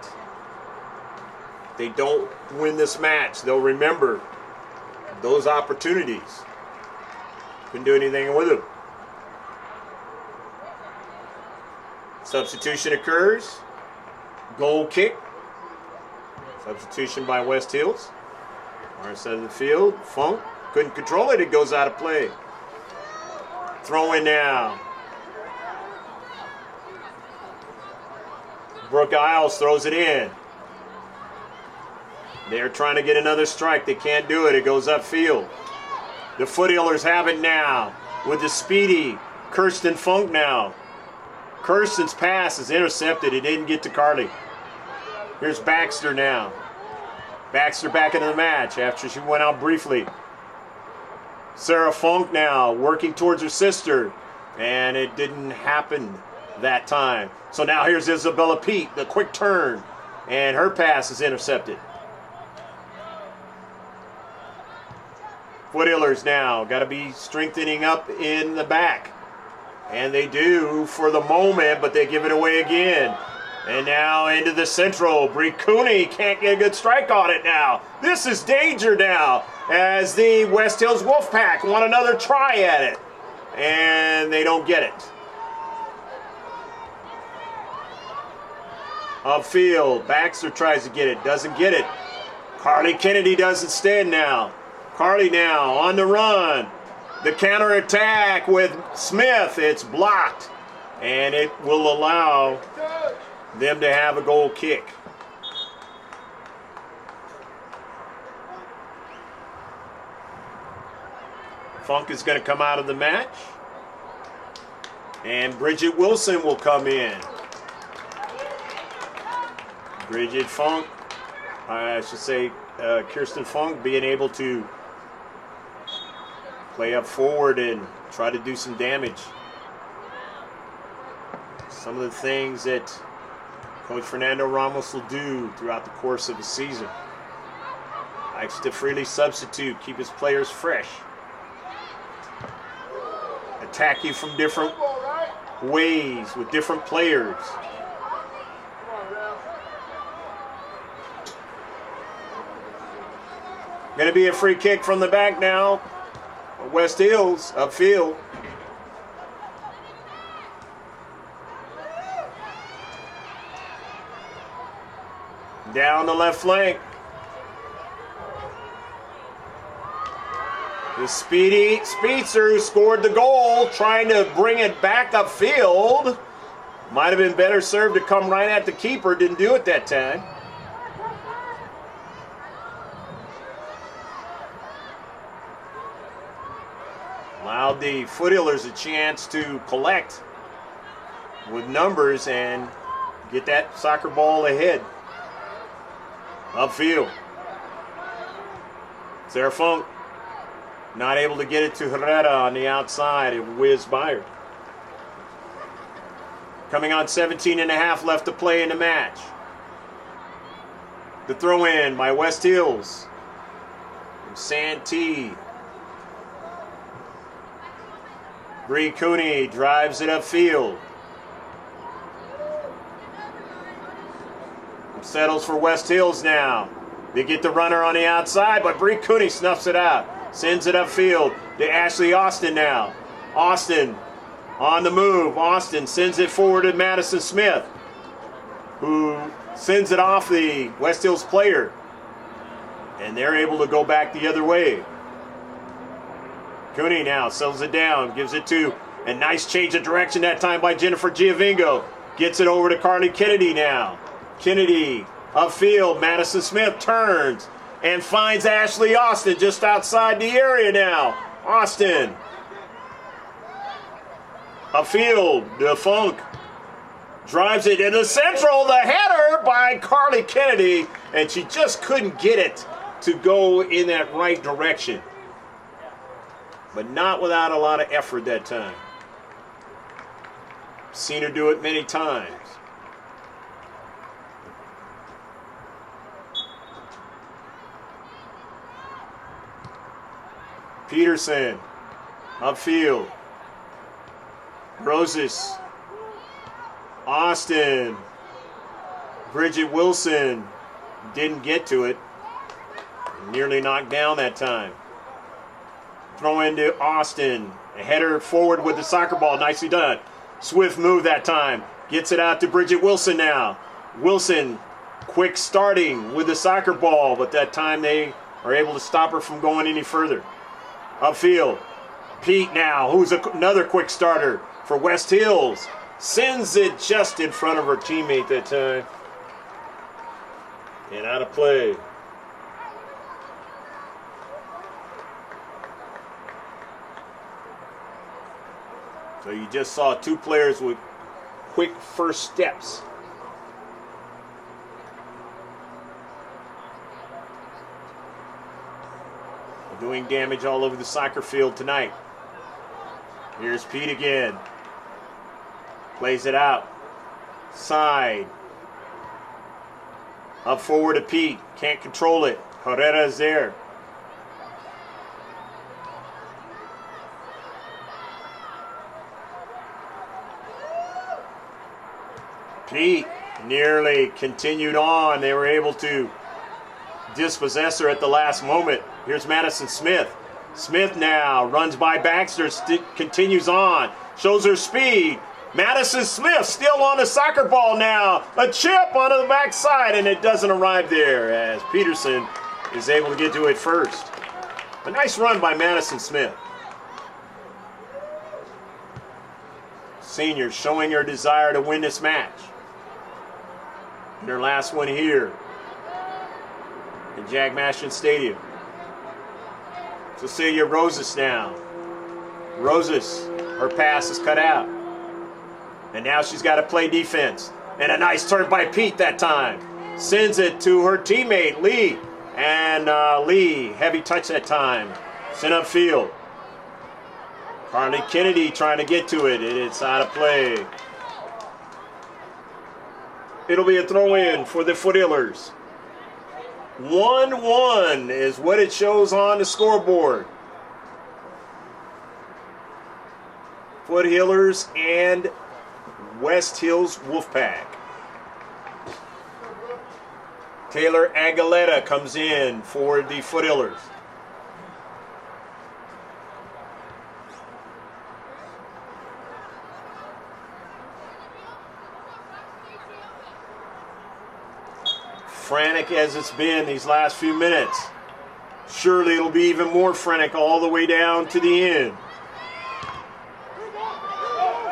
If they don't win this match, they'll remember those opportunities. Couldn't do anything with them. Substitution occurs. Goal kick. Substitution by West Hills. Far side of the field. Funk couldn't control it. It goes out of play. Throw in now. Brooke Isles throws it in. They're trying to get another strike. They can't do it. It goes upfield. The Foothillers have it now with the speedy Kirsten Funk now. Kirsten's pass is intercepted. It didn't get to Carly. Here's Baxter now. Baxter back into the match after she went out briefly. Sarah Funk now working towards her sister. And it didn't happen that time. So now here's Isabella Pete, the quick turn. And her pass is intercepted. Foothillers now got to be strengthening up in the back. And they do for the moment, but they give it away again. And now into the central. Bree Cooney can't get a good strike on it now. This is danger now as the West Hills Wolfpack want another try at it. And they don't get it. Upfield, Baxter tries to get it, doesn't get it. Carly Kennedy does instead now. Carly now on the run. The counterattack with Smith, it's blocked. And it will allow them to have a goal kick. Funk is going to come out of the match. And Bridget Wilson will come in. Bridget Funk, I should say Kirsten Funk, being able to play up forward and try to do some damage. Some of the things that Coach Fernando Ramos will do throughout the course of the season. Likes to freely substitute, keep his players fresh. Attack you from different ways with different players. Going to be a free kick from the back now. West Hills upfield. Down the left flank. The speedy Speedster who scored the goal, trying to bring it back upfield. Might have been better served to come right at the keeper. Didn't do it that time. Allowed the Foothillers a chance to collect with numbers and get that soccer ball ahead. Upfield. Sarah Funk not able to get it to Herrera on the outside. It whizzed by her. Coming on 17 and a half left to play in the match. The throw in by West Hills. From Santee. Bree Cooney drives it upfield. Settles for West Hills now. They get the runner on the outside, but Bree Cooney snuffs it out. Sends it upfield to Ashley Austin now. Austin on the move. Austin sends it forward to Madison Smith, who sends it off the West Hills player. And they're able to go back the other way. Cooney now settles it down, gives it to, a nice change of direction that time by Jennifer Giovingo. Gets it over to Carly Kennedy now. Kennedy upfield, Madison Smith turns and finds Ashley Austin just outside the area now. Austin. Upfield, the Funk drives it into central, the header by Carly Kennedy, and she just couldn't get it to go in that right direction. But not without a lot of effort that time. Seen her do it many times. Peterson, upfield. Roses. Austin. Bridget Wilson didn't get to it. Nearly knocked down that time. Throw into Austin. A header forward with the soccer ball. Nicely done. Swift move that time. Gets it out to Bridget Wilson now. Wilson, quick starting with the soccer ball, but that time they are able to stop her from going any further. Upfield. Pete now, who's another quick starter for West Hills. Sends it just in front of her teammate that time. And out of play. So you just saw two players with quick first steps. Doing damage all over the soccer field tonight. Here's Pete again. Plays it out. Side. Up forward to Pete. Can't control it. Herrera is there. Pete nearly continued on. They were able to dispossess her at the last moment. Here's Madison Smith. Smith now runs by Baxter, continues on, shows her speed. Madison Smith still on the soccer ball now. A chip onto the backside, and it doesn't arrive there as Peterson is able to get to it first. A nice run by Madison Smith. Senior showing her desire to win this match. In her last one here in Jack Mashin Stadium. Cecilia Roses now. Roses, her pass is cut out. And now she's got to play defense. And a nice turn by Pete that time. Sends it to her teammate, Lee. And Lee, heavy touch that time. Sent upfield. Carly Kennedy trying to get to it. It's out of play. It'll be a throw-in for the Foothillers. 1-1 is what it shows on the scoreboard. Foothillers and West Hills Wolfpack. Taylor Aguilera comes in for the Foothillers. Frantic as it's been these last few minutes. Surely it'll be even more frantic all the way down to the end.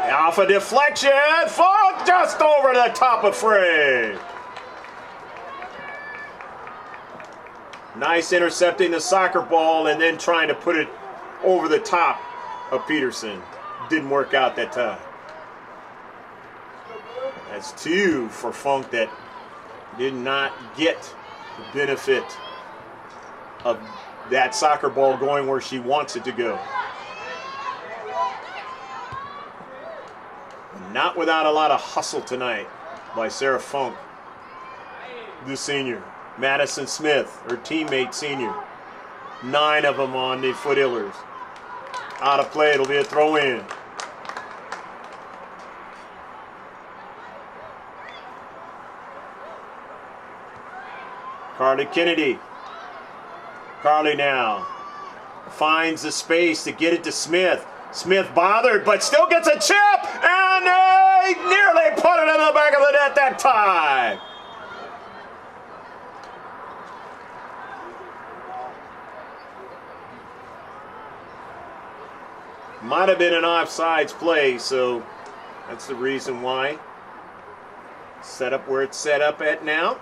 Off a deflection, fall just over the top of Frey. Nice intercepting the soccer ball and then trying to put it over the top of Peterson. Didn't work out that time. That's two for Funk that did not get the benefit of that soccer ball going where she wants it to go. Not without a lot of hustle tonight by Sarah Funk, the senior. Madison Smith, her teammate senior. 9 of them on the Foothillers. Out of play, it'll be a throw-in. Carly Kennedy. Carly now finds the space to get it to Smith. Smith bothered, but still gets a chip, and they nearly put it in the back of the net that time. Might have been an offsides play, so that's the reason why. Set up where it's set up at now.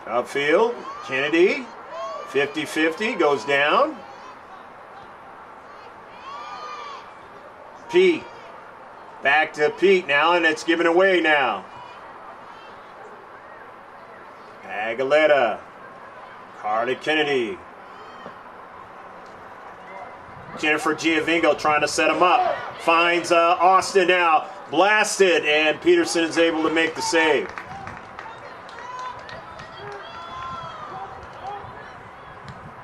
Upfield, Kennedy, 50-50, goes down. Pete, back to Pete now, and it's given away now. Aguilera, Carly Kennedy. Jennifer Giovingo trying to set him up. Finds Austin now, blasted, and Peterson is able to make the save.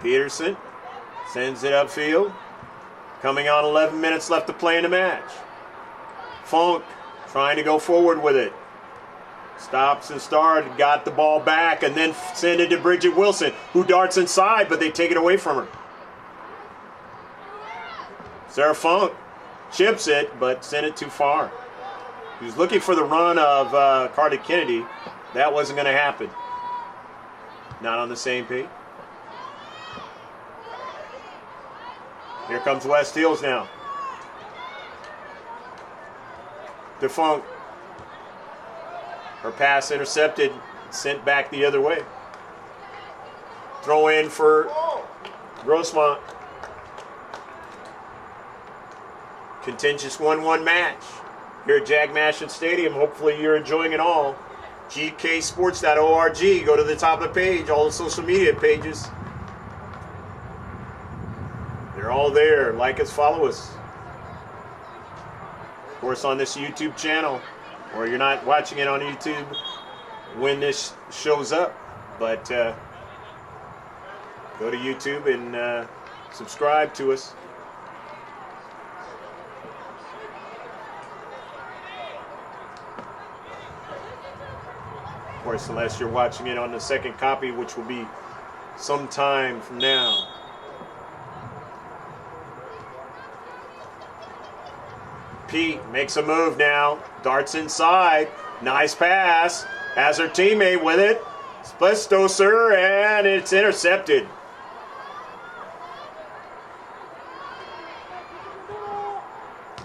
Peterson Sends it upfield. Coming on 11 minutes left to play in the match. Funk trying to go forward with it. Stops and starts, got the ball back, and then send it to Bridget Wilson, who darts inside, but they take it away from her. Sarah Funk chips it, but sent it too far. He was looking for the run of Carter Kennedy. That wasn't going to happen. Not on the same page. Here comes West Hills now. To Funk. Her pass intercepted, sent back the other way. Throw in for Grossmont. Contentious 1-1 match here at Jag Mashing Stadium. Hopefully you're enjoying it all. GKsports.org. Go to the top of the page, all the social media pages. They're all there. Like us, follow us. Of course, on this YouTube channel, or you're not watching it on YouTube when this shows up, but go to YouTube and subscribe to us. Of course, unless you're watching it on the second copy, which will be some time from now. Pete makes a move now, darts inside, nice pass, has her teammate with it, Splitstoser, and it's intercepted.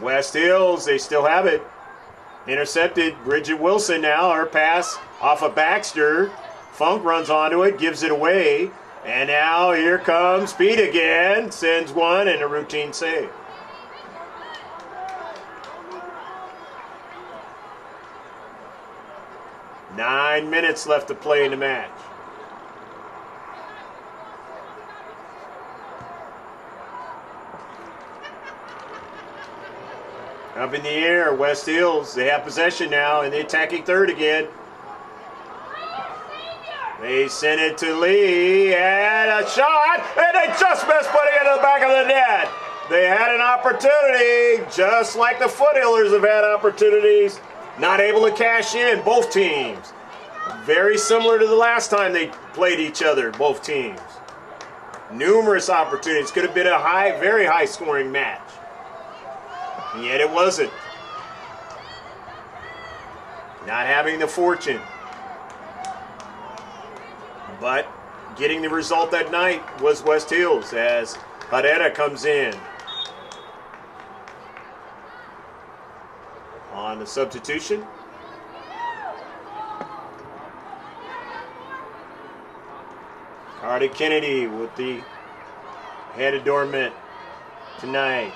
West Hills, they still have it. Intercepted, Bridget Wilson now, her pass off of Baxter. Funk runs onto it, gives it away, and now here comes Pete again, sends one and a routine save. Nine minutes left to play in the match. Up in the air, West Hills, they have possession now in the attacking third again. They send it to Lee, and a shot, and they just missed putting it in the back of the net. They had an opportunity, just like the Foothillers have had opportunities. Not able to cash in, both teams. Very similar to the last time they played each other, both teams. Numerous opportunities. Could have been a very high scoring match. And yet it wasn't. Not having the fortune. But getting the result that night was West Hills as Herrera comes in. On the substitution. Carter Kennedy with the head adornment tonight.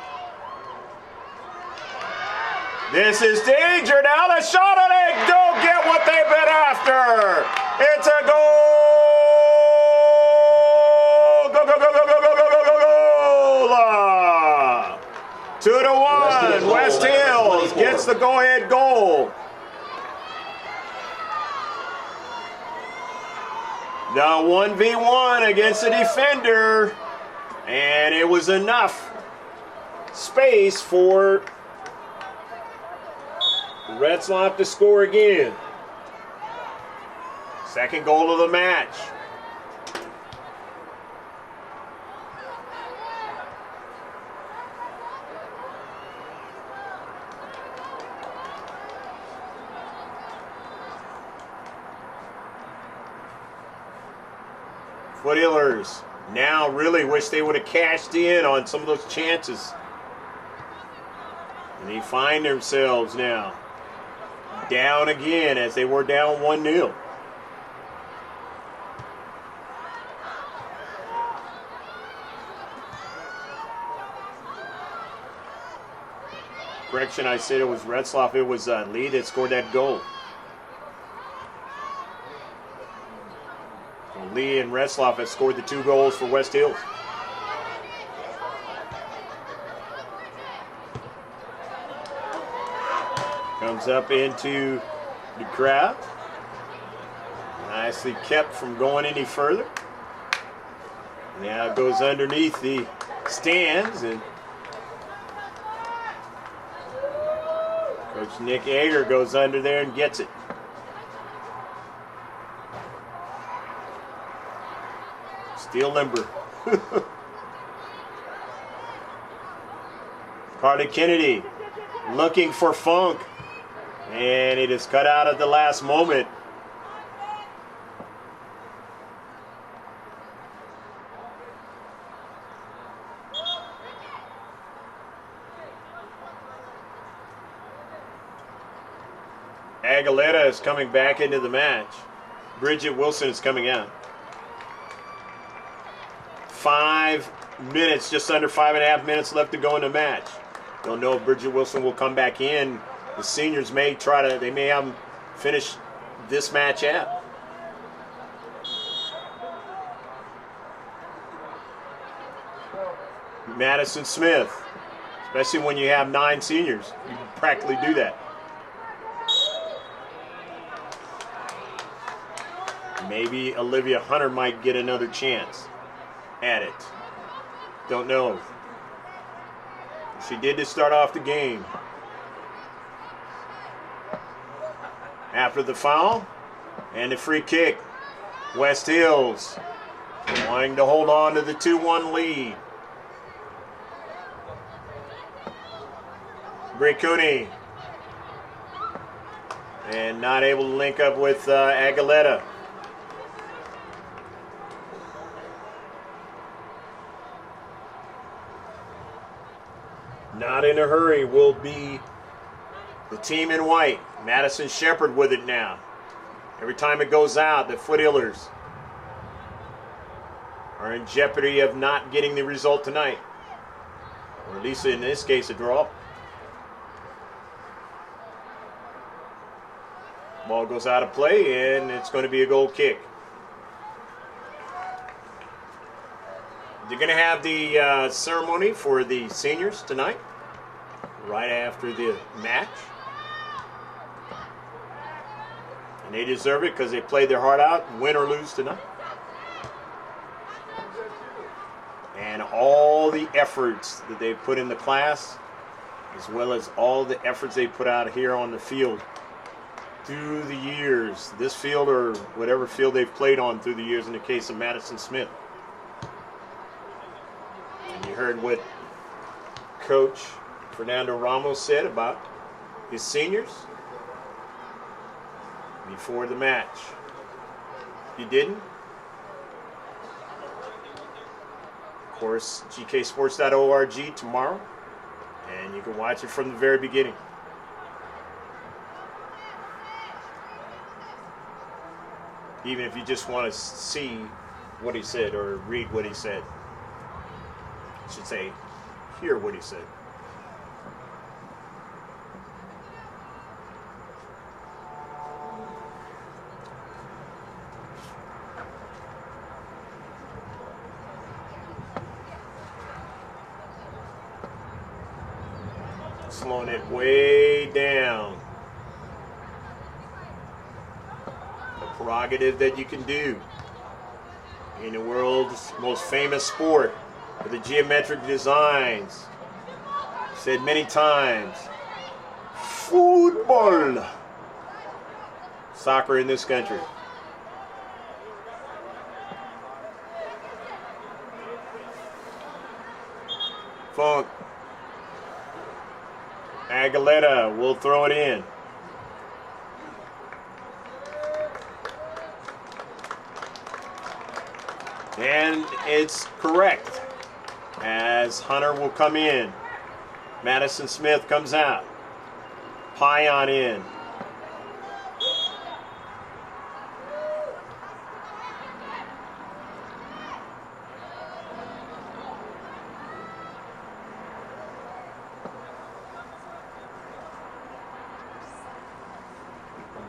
This is danger now. The shot, and they don't get what they've been after. It's a goal. Go, go, go, go, go, go, go, go, go, go. 2-1. West Hills gets the go-ahead goal. The 1v1 against the defender, and it was enough space for Retzlaff to score again. Second goal of the match. Foothillers now really wish they would have cashed in on some of those chances. And they find themselves now down again as they were down 1-0. Correction, I said it was Retzlaff. It was Lee that scored that goal. Lee and Retzlaff have scored the 2 goals for West Hills. Comes up into the crowd. Nicely kept from going any further. Now it goes underneath the stands, and Coach Nick Ager goes under there and gets it. Steel limber. Carter Kennedy looking for Funk, and it is cut out at the last moment. Aguilera is coming back into the match. Bridget Wilson is coming out. 5 minutes, just under 5.5 minutes left to go in the match. Don't know if Bridget Wilson will come back in. The seniors may they may have them finish this match out. Madison Smith, especially when you have 9 seniors, you can practically do that. Maybe Olivia Hunter might get another chance at it. Don't know. She did to start off the game. After the foul and the free kick, West Hills wanting to hold on to the 2-1 lead. Bricuni, and not able to link up with Aguilera. Not in a hurry will be the team in white. Madison Shepherd with it now. Every time it goes out, the Foothillers are in jeopardy of not getting the result tonight. Or at least in this case, a draw. Ball goes out of play, and it's going to be a goal kick. They're going to have the ceremony for the seniors tonight, right after the match. And they deserve it because they played their heart out, win or lose tonight. And all the efforts that they've put in the class, as well as all the efforts they put out here on the field through the years. This field or whatever field they've played on through the years in the case of Madison Smith. And you heard what Coach Fernando Ramos said about his seniors before the match. You didn't? Of course, gksports.org tomorrow, and you can watch it from the very beginning. Even if you just want to see what he said or read what he said. I should say, hear what he said. Slowing it way down. Prerogative that you can do in the world's most famous sport with the geometric designs. Said many times, football, soccer in this country. Funk. Aguilera will throw it in. And it's correct, as Hunter will come in. Madison Smith comes out. Pion in.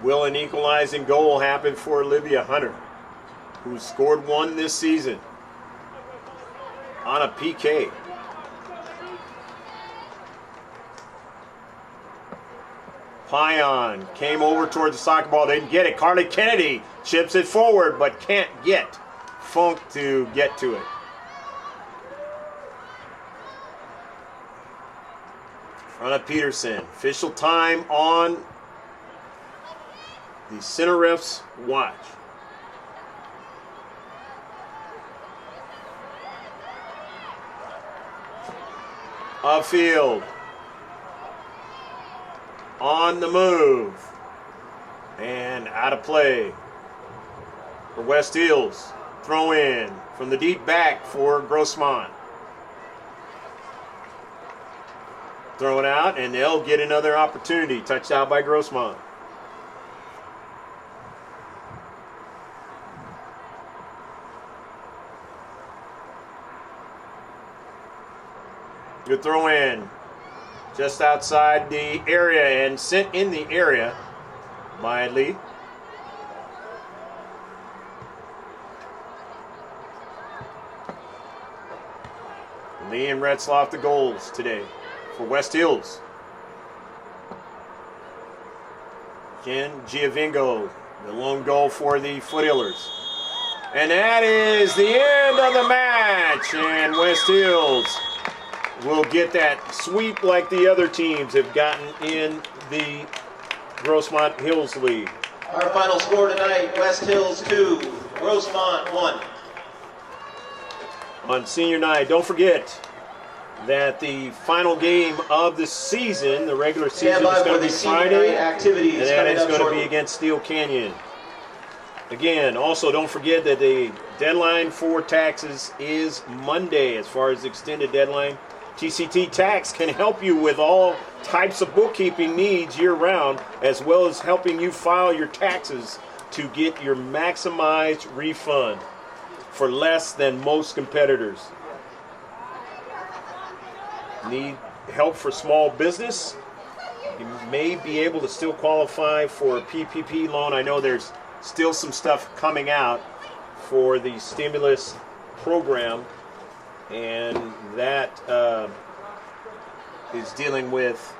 Will an equalizing goal happen for Olivia Hunter, who scored one this season on a PK? Pion came over towards the soccer ball, didn't get it. Carly Kennedy chips it forward, but can't get Funk to get to it. Ronna Peterson. Official time on the center ref's watch. Upfield. On the move. And out of play for West Hills. Throw in from the deep back for Grossmont. Throw it out, and they'll get another opportunity. Touchdown by Grossmont. Good throw in. Just outside the area and sent in the area by Lee. Lee and Retzloff the goals today for West Hills. Ken Giovingo, the lone goal for the Foothillers. And that is the end of the match. And West Hills will get that sweep like the other teams have gotten in the Grossmont Hills League. Our final score tonight, West Hills 2, Grossmont 1. On senior night, don't forget that the final game of the season, the regular season, is going to be Friday, and that is going to be against Steel Canyon. Again, also don't forget that the deadline for taxes is Monday as far as the extended deadline. TCT Tax can help you with all types of bookkeeping needs year-round, as well as helping you file your taxes to get your maximized refund for less than most competitors. Need help for small business? You may be able to still qualify for a PPP loan. I know there's still some stuff coming out for the stimulus program, and that is dealing with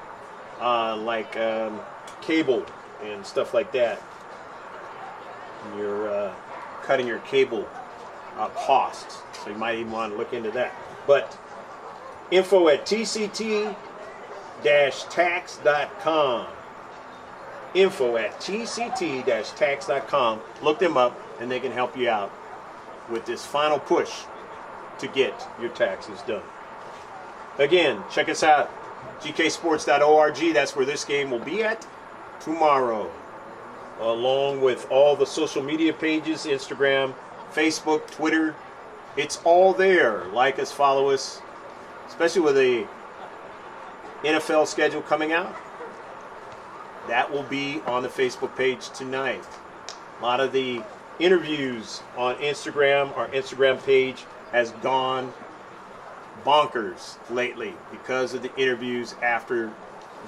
cable and stuff like that. You're cutting your cable costs, so you might even want to look into that. But info at tct-tax.com. Info at tct-tax.com. Look them up, and they can help you out with this final push to get your taxes done. Again, check us out, gksports.org. That's where this game will be at tomorrow, along with all the social media pages, Instagram, Facebook, Twitter. It's all there. Like us, follow us, especially with the NFL schedule coming out. That will be on the Facebook page tonight. A lot of the interviews on Instagram, our Instagram page has gone bonkers lately because of the interviews after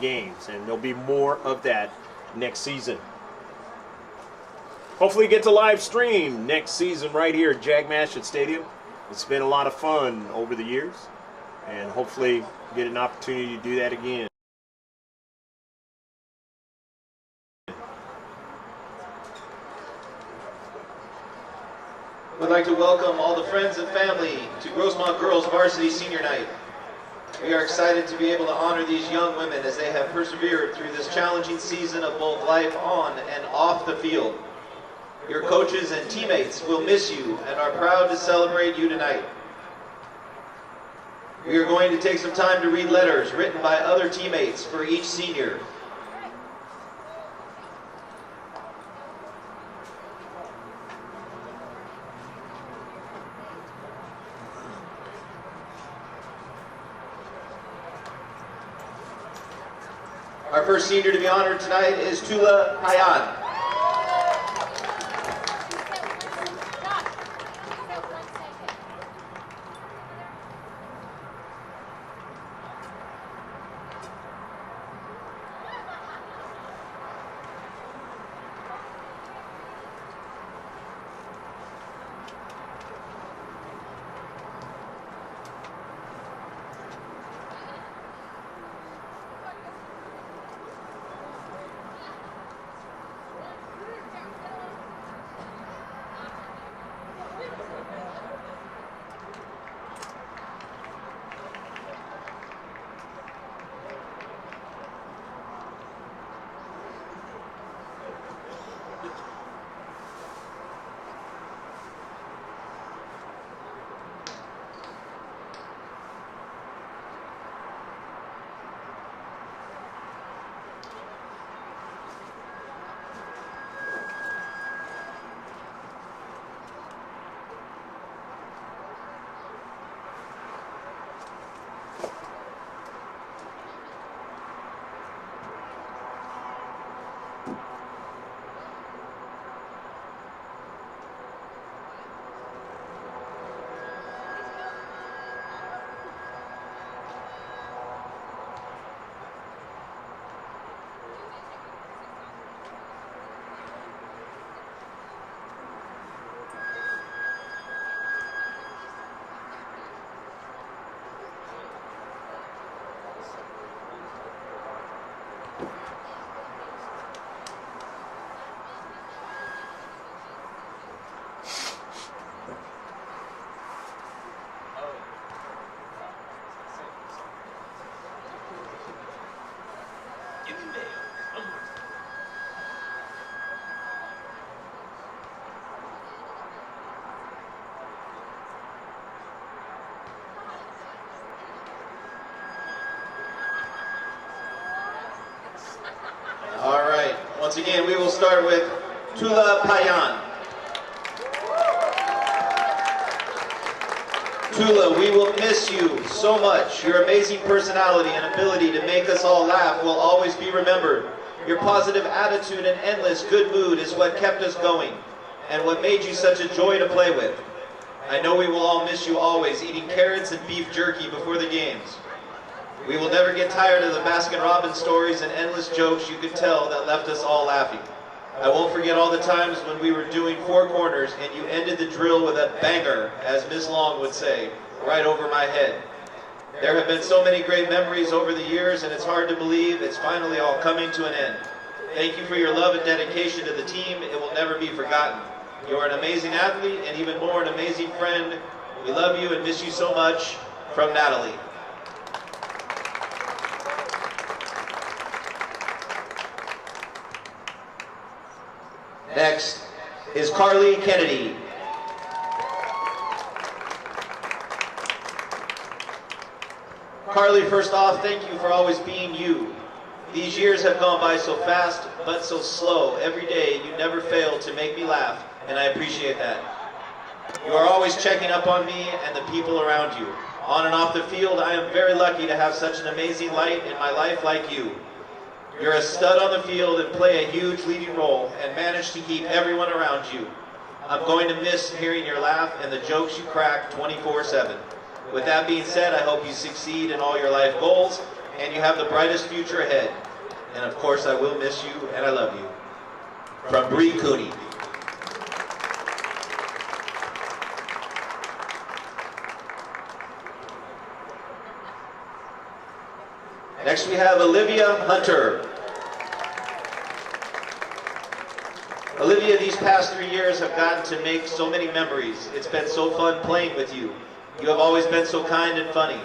games, and there'll be more of that next season. Hopefully get to live stream next season right here at Jag Mashett Stadium. It's been a lot of fun over the years, and hopefully get an opportunity to do that again. We'd like to welcome all the friends and family to Grossmont Girls Varsity Senior Night. We are excited to be able to honor these young women as they have persevered through this challenging season of both life on and off the field. Your coaches and teammates will miss you and are proud to celebrate you tonight. We are going to take some time to read letters written by other teammates for each senior. Our first senior to be honored tonight is Tula Hayan. Once again, we will start with Tula Payan. Tula, we will miss you so much. Your amazing personality and ability to make us all laugh will always be remembered. Your positive attitude and endless good mood is what kept us going and what made you such a joy to play with. I know we will all miss you always, eating carrots and beef jerky before the games. We will never get tired of the Baskin-Robbins stories and endless jokes you could tell that left us all laughing. I won't forget all the times when we were doing four corners and you ended the drill with a banger, as Miss Long would say, right over my head. There have been so many great memories over the years, and it's hard to believe it's finally all coming to an end. Thank you for your love and dedication to the team. It will never be forgotten. You are an amazing athlete and even more an amazing friend. We love you and miss you so much. From Natalie. Next is Carly Kennedy. Carly, first off, thank you for always being you. These years have gone by so fast, but so slow. Every day, you never fail to make me laugh, and I appreciate that. You are always checking up on me and the people around you. On and off the field, I am very lucky to have such an amazing light in my life like you. You're a stud on the field and play a huge leading role and manage to keep everyone around you. I'm going to miss hearing your laugh and the jokes you crack 24/7. With that being said, I hope you succeed in all your life goals and you have the brightest future ahead. And of course, I will miss you and I love you. From Bree Cooney. Next we have Olivia Hunter. Olivia, these past 3 years have gotten to make so many memories. It's been so fun playing with you. You have always been so kind and funny.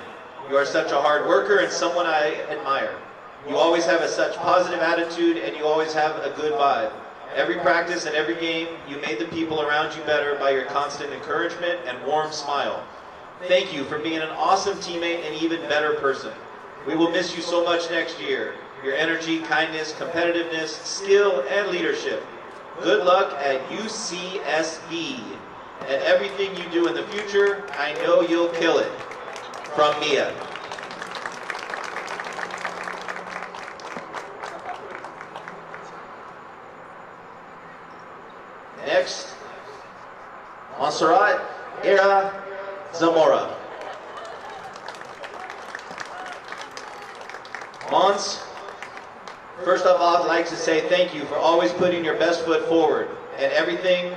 You are such a hard worker and someone I admire. You always have such positive attitude and you always have a good vibe. Every practice and every game, you made the people around you better by your constant encouragement and warm smile. Thank you for being an awesome teammate and even better person. We will miss you so much next year. Your energy, kindness, competitiveness, skill, and leadership. Good luck at UCSB. And everything you do in the future, I know you'll kill it. From Mia. Next, Montserrat Era Zamora. Mons, first of all, I'd like to say thank you for always putting your best foot forward and everything,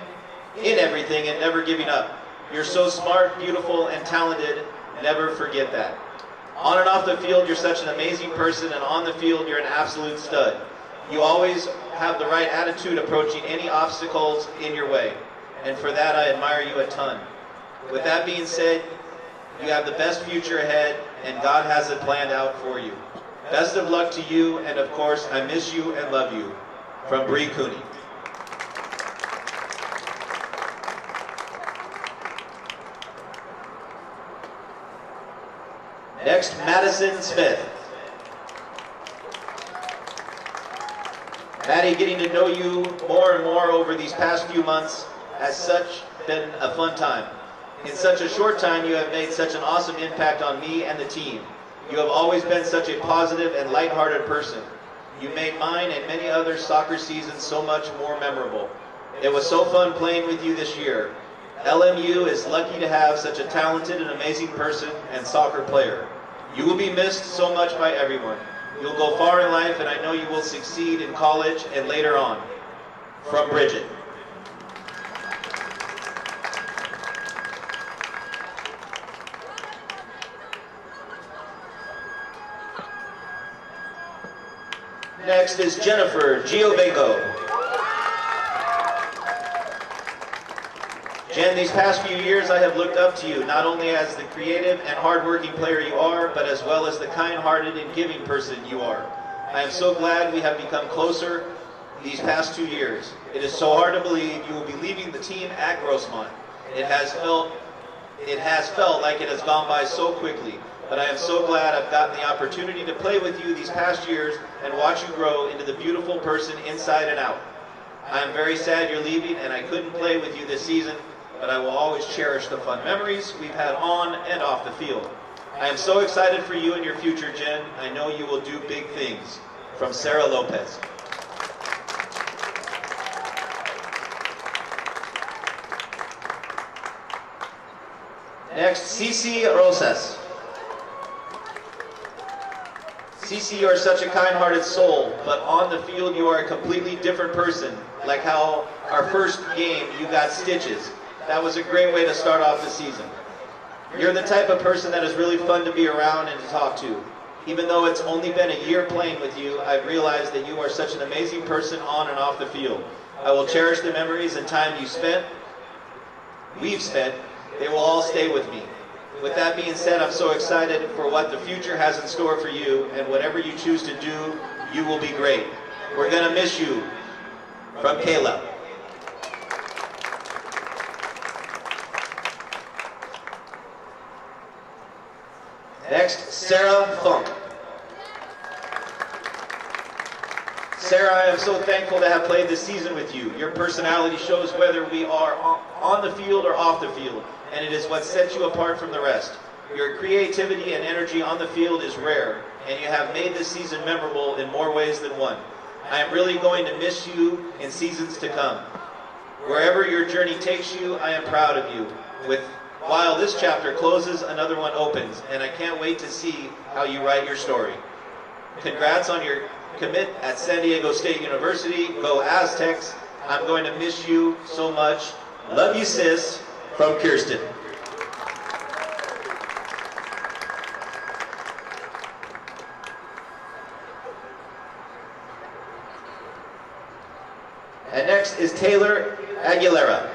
and never giving up. You're so smart, beautiful, and talented. Never forget that. On and off the field, you're such an amazing person, and on the field, you're an absolute stud. You always have the right attitude approaching any obstacles in your way, and for that, I admire you a ton. With that being said, you have the best future ahead, and God has it planned out for you. Best of luck to you, and of course, I miss you and love you. From Bree Cooney. Next, Madison Smith. Maddie, getting to know you more and more over these past few months has such been a fun time. In such a short time, you have made such an awesome impact on me and the team. You have always been such a positive and lighthearted person. You made mine and many other soccer seasons so much more memorable. It was so fun playing with you this year. LMU is lucky to have such a talented and amazing person and soccer player. You will be missed so much by everyone. You'll go far in life, and I know you will succeed in college and later on. From Bridget. Next is Jennifer Giovengo. Jen, these past few years I have looked up to you, not only as the creative and hardworking player you are, but as well as the kind-hearted and giving person you are. I am so glad we have become closer these past 2 years. It is so hard to believe you will be leaving the team at Grossmont. It has felt like it has gone by so quickly. but I am so glad I've gotten the opportunity to play with you these past years and watch you grow into the beautiful person inside and out. I am very sad you're leaving and I couldn't play with you this season, but I will always cherish the fun memories we've had on and off the field. I am so excited for you and your future, Jen. I know you will do big things. From Sarah Lopez. Next, Cici Rosas. Cici, you are such a kind-hearted soul, but on the field you are a completely different person, like how our first game you got stitches. That was a great way to start off the season. You're the type of person that is really fun to be around and to talk to. Even though it's only been a year playing with you, I've realized that you are such an amazing person on and off the field. I will cherish the memories and time we've spent. They will all stay with me. With that being said, I'm so excited for what the future has in store for you, and whatever you choose to do, you will be great. We're gonna miss you. From Kayla. Next, Sarah Funk. Sarah, I am so thankful to have played this season with you. Your personality shows whether we are on the field or off the field, and it is what sets you apart from the rest. Your creativity and energy on the field is rare, and you have made this season memorable in more ways than one. I am really going to miss you in seasons to come. Wherever your journey takes you, I am proud of you. While this chapter closes, another one opens, and I can't wait to see how you write your story. Congrats on your commit at San Diego State University. Go Aztecs. I'm going to miss you so much. Love you, sis. From Kirsten. And next is Taylor Aguilera.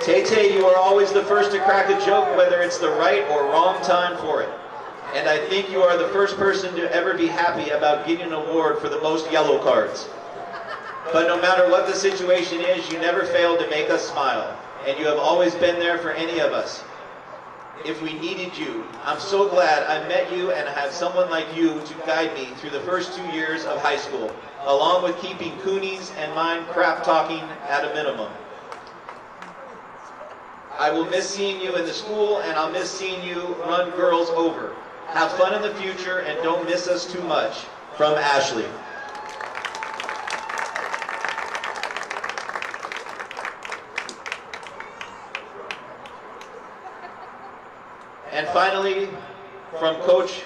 Tay-Tay, you are always the first to crack a joke, whether it's the right or wrong time for it. And I think you are the first person to ever be happy about getting an award for the most yellow cards. But no matter what the situation is, you never fail to make us smile. And you have always been there for any of us. If we needed you, I'm so glad I met you and have someone like you to guide me through the first 2 years of high school, along with keeping Cooney's and mine crap talking at a minimum. I will miss seeing you in the school, and I'll miss seeing you run girls over. Have fun in the future, and don't miss us too much. From Ashley. And finally, from Coach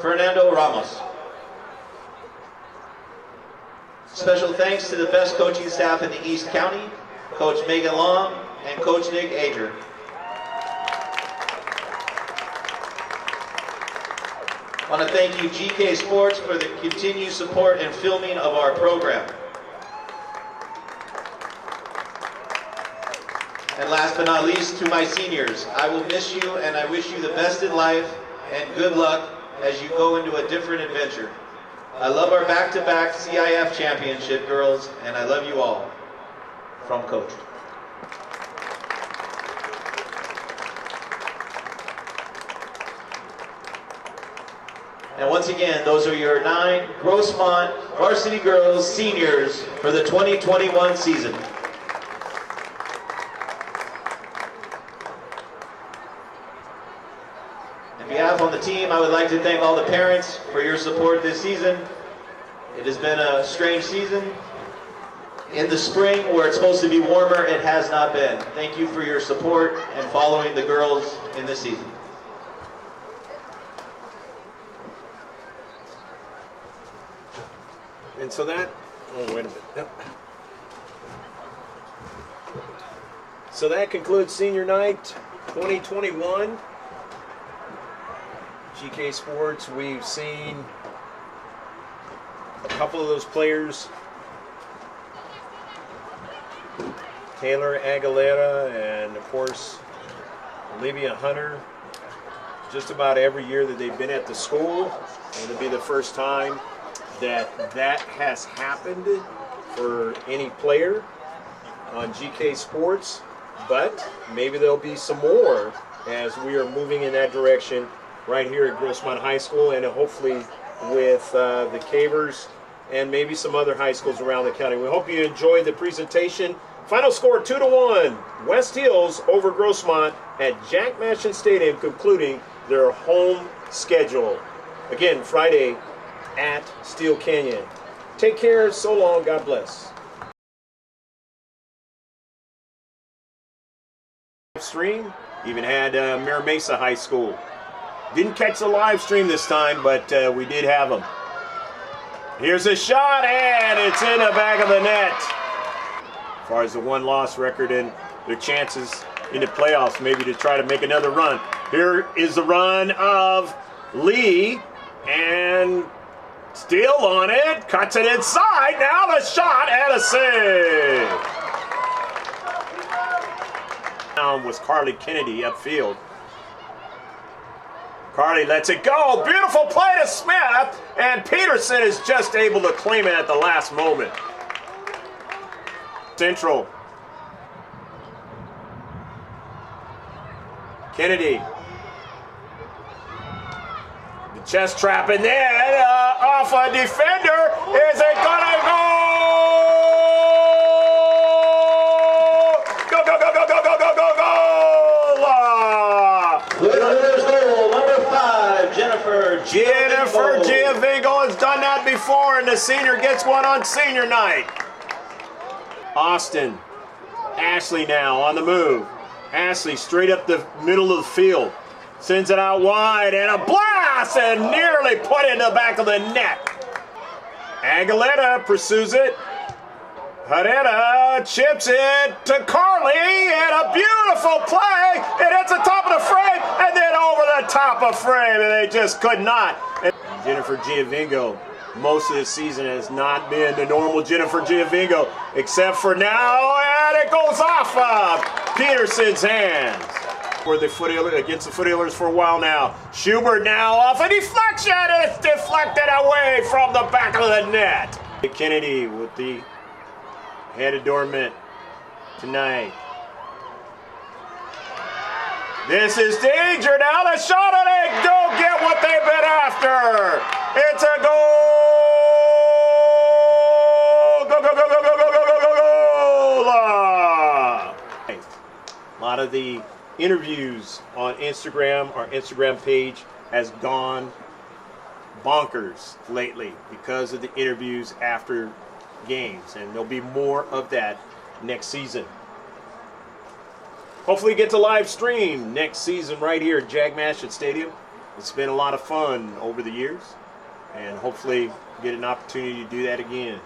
Fernando Ramos. Special thanks to the best coaching staff in the East County, Coach Megan Long and Coach Nick Ager. I want to thank you, GK Sports, for the continued support and filming of our program. And last but not least, to my seniors, I will miss you and I wish you the best in life and good luck as you go into a different adventure. I love our back-to-back CIF championship, girls, and I love you all. From Coach. And once again, those are your 9 Grossmont Varsity Girls seniors for the 2021 season. On behalf of the team, I would like to thank all the parents for your support this season. It has been a strange season. In the spring, where it's supposed to be warmer, it has not been. Thank you for your support and following the girls in this season. And so that, oh, wait a minute. Yep. So that concludes Senior Night 2021. GK Sports, we've seen a couple of those players, Taylor Aguilera and, of course, Olivia Hunter, just about every year that they've been at the school. And it'll be the first time that has happened for any player on GK Sports. but maybe there'll be some more as we are moving in that direction right here at Grossmont High School, and hopefully with the Cavers and maybe some other high schools around the county. We hope you enjoyed the presentation. Final score 2-1, West Hills over Grossmont at Jack Mashin Stadium, concluding their home schedule. Again, Friday at Steel Canyon. Take care, so long, God bless. Stream, even had Mira Mesa High School. Didn't catch the live stream this time, but we did have them. Here's a shot, and it's in the back of the net. As far as the one-loss record and their chances in the playoffs, maybe to try to make another run. Here is the run of Lee, and Steele on it, cuts it inside. Now the shot and a save. Down was Carly Kennedy upfield. Carly lets it go. Beautiful play to Smith, and Peterson is just able to claim it at the last moment. Central. Kennedy. The chest trap in there, off a defender. Is it gonna go? Go, go, go, go, go, go, go, go, go! Foothillers goal, number 5, Jennifer Giavingo has done that before, and the senior gets one on senior night. Austin. Ashley now on the move. Ashley straight up the middle of the field. Sends it out wide, and a blast, and nearly put it in the back of the net. Aguilera pursues it. Herrera chips it to Carly, and a beautiful play. It hits the top of the frame, and then over the top of frame, and they just could not. And Jennifer Giavingo, most of the season has not been the normal Jennifer Giavingo, except for now, and it goes off of Peterson's hands. For the against the Foothillers for a while now. Schubert now off a deflection, and it's deflected away from the back of the net. Kennedy with the head adornment tonight. This is danger now. The shot, and they don't get what they've been after. It's a goal. Go, go, go, go, go, go, go, go, go, go. A lot of the interviews on Instagram, our Instagram page has gone bonkers lately because of the interviews after games, and there'll be more of that next season. Hopefully get to live stream next season right here at Jack Mashin Stadium. It's been a lot of fun over the years, and hopefully get an opportunity to do that again.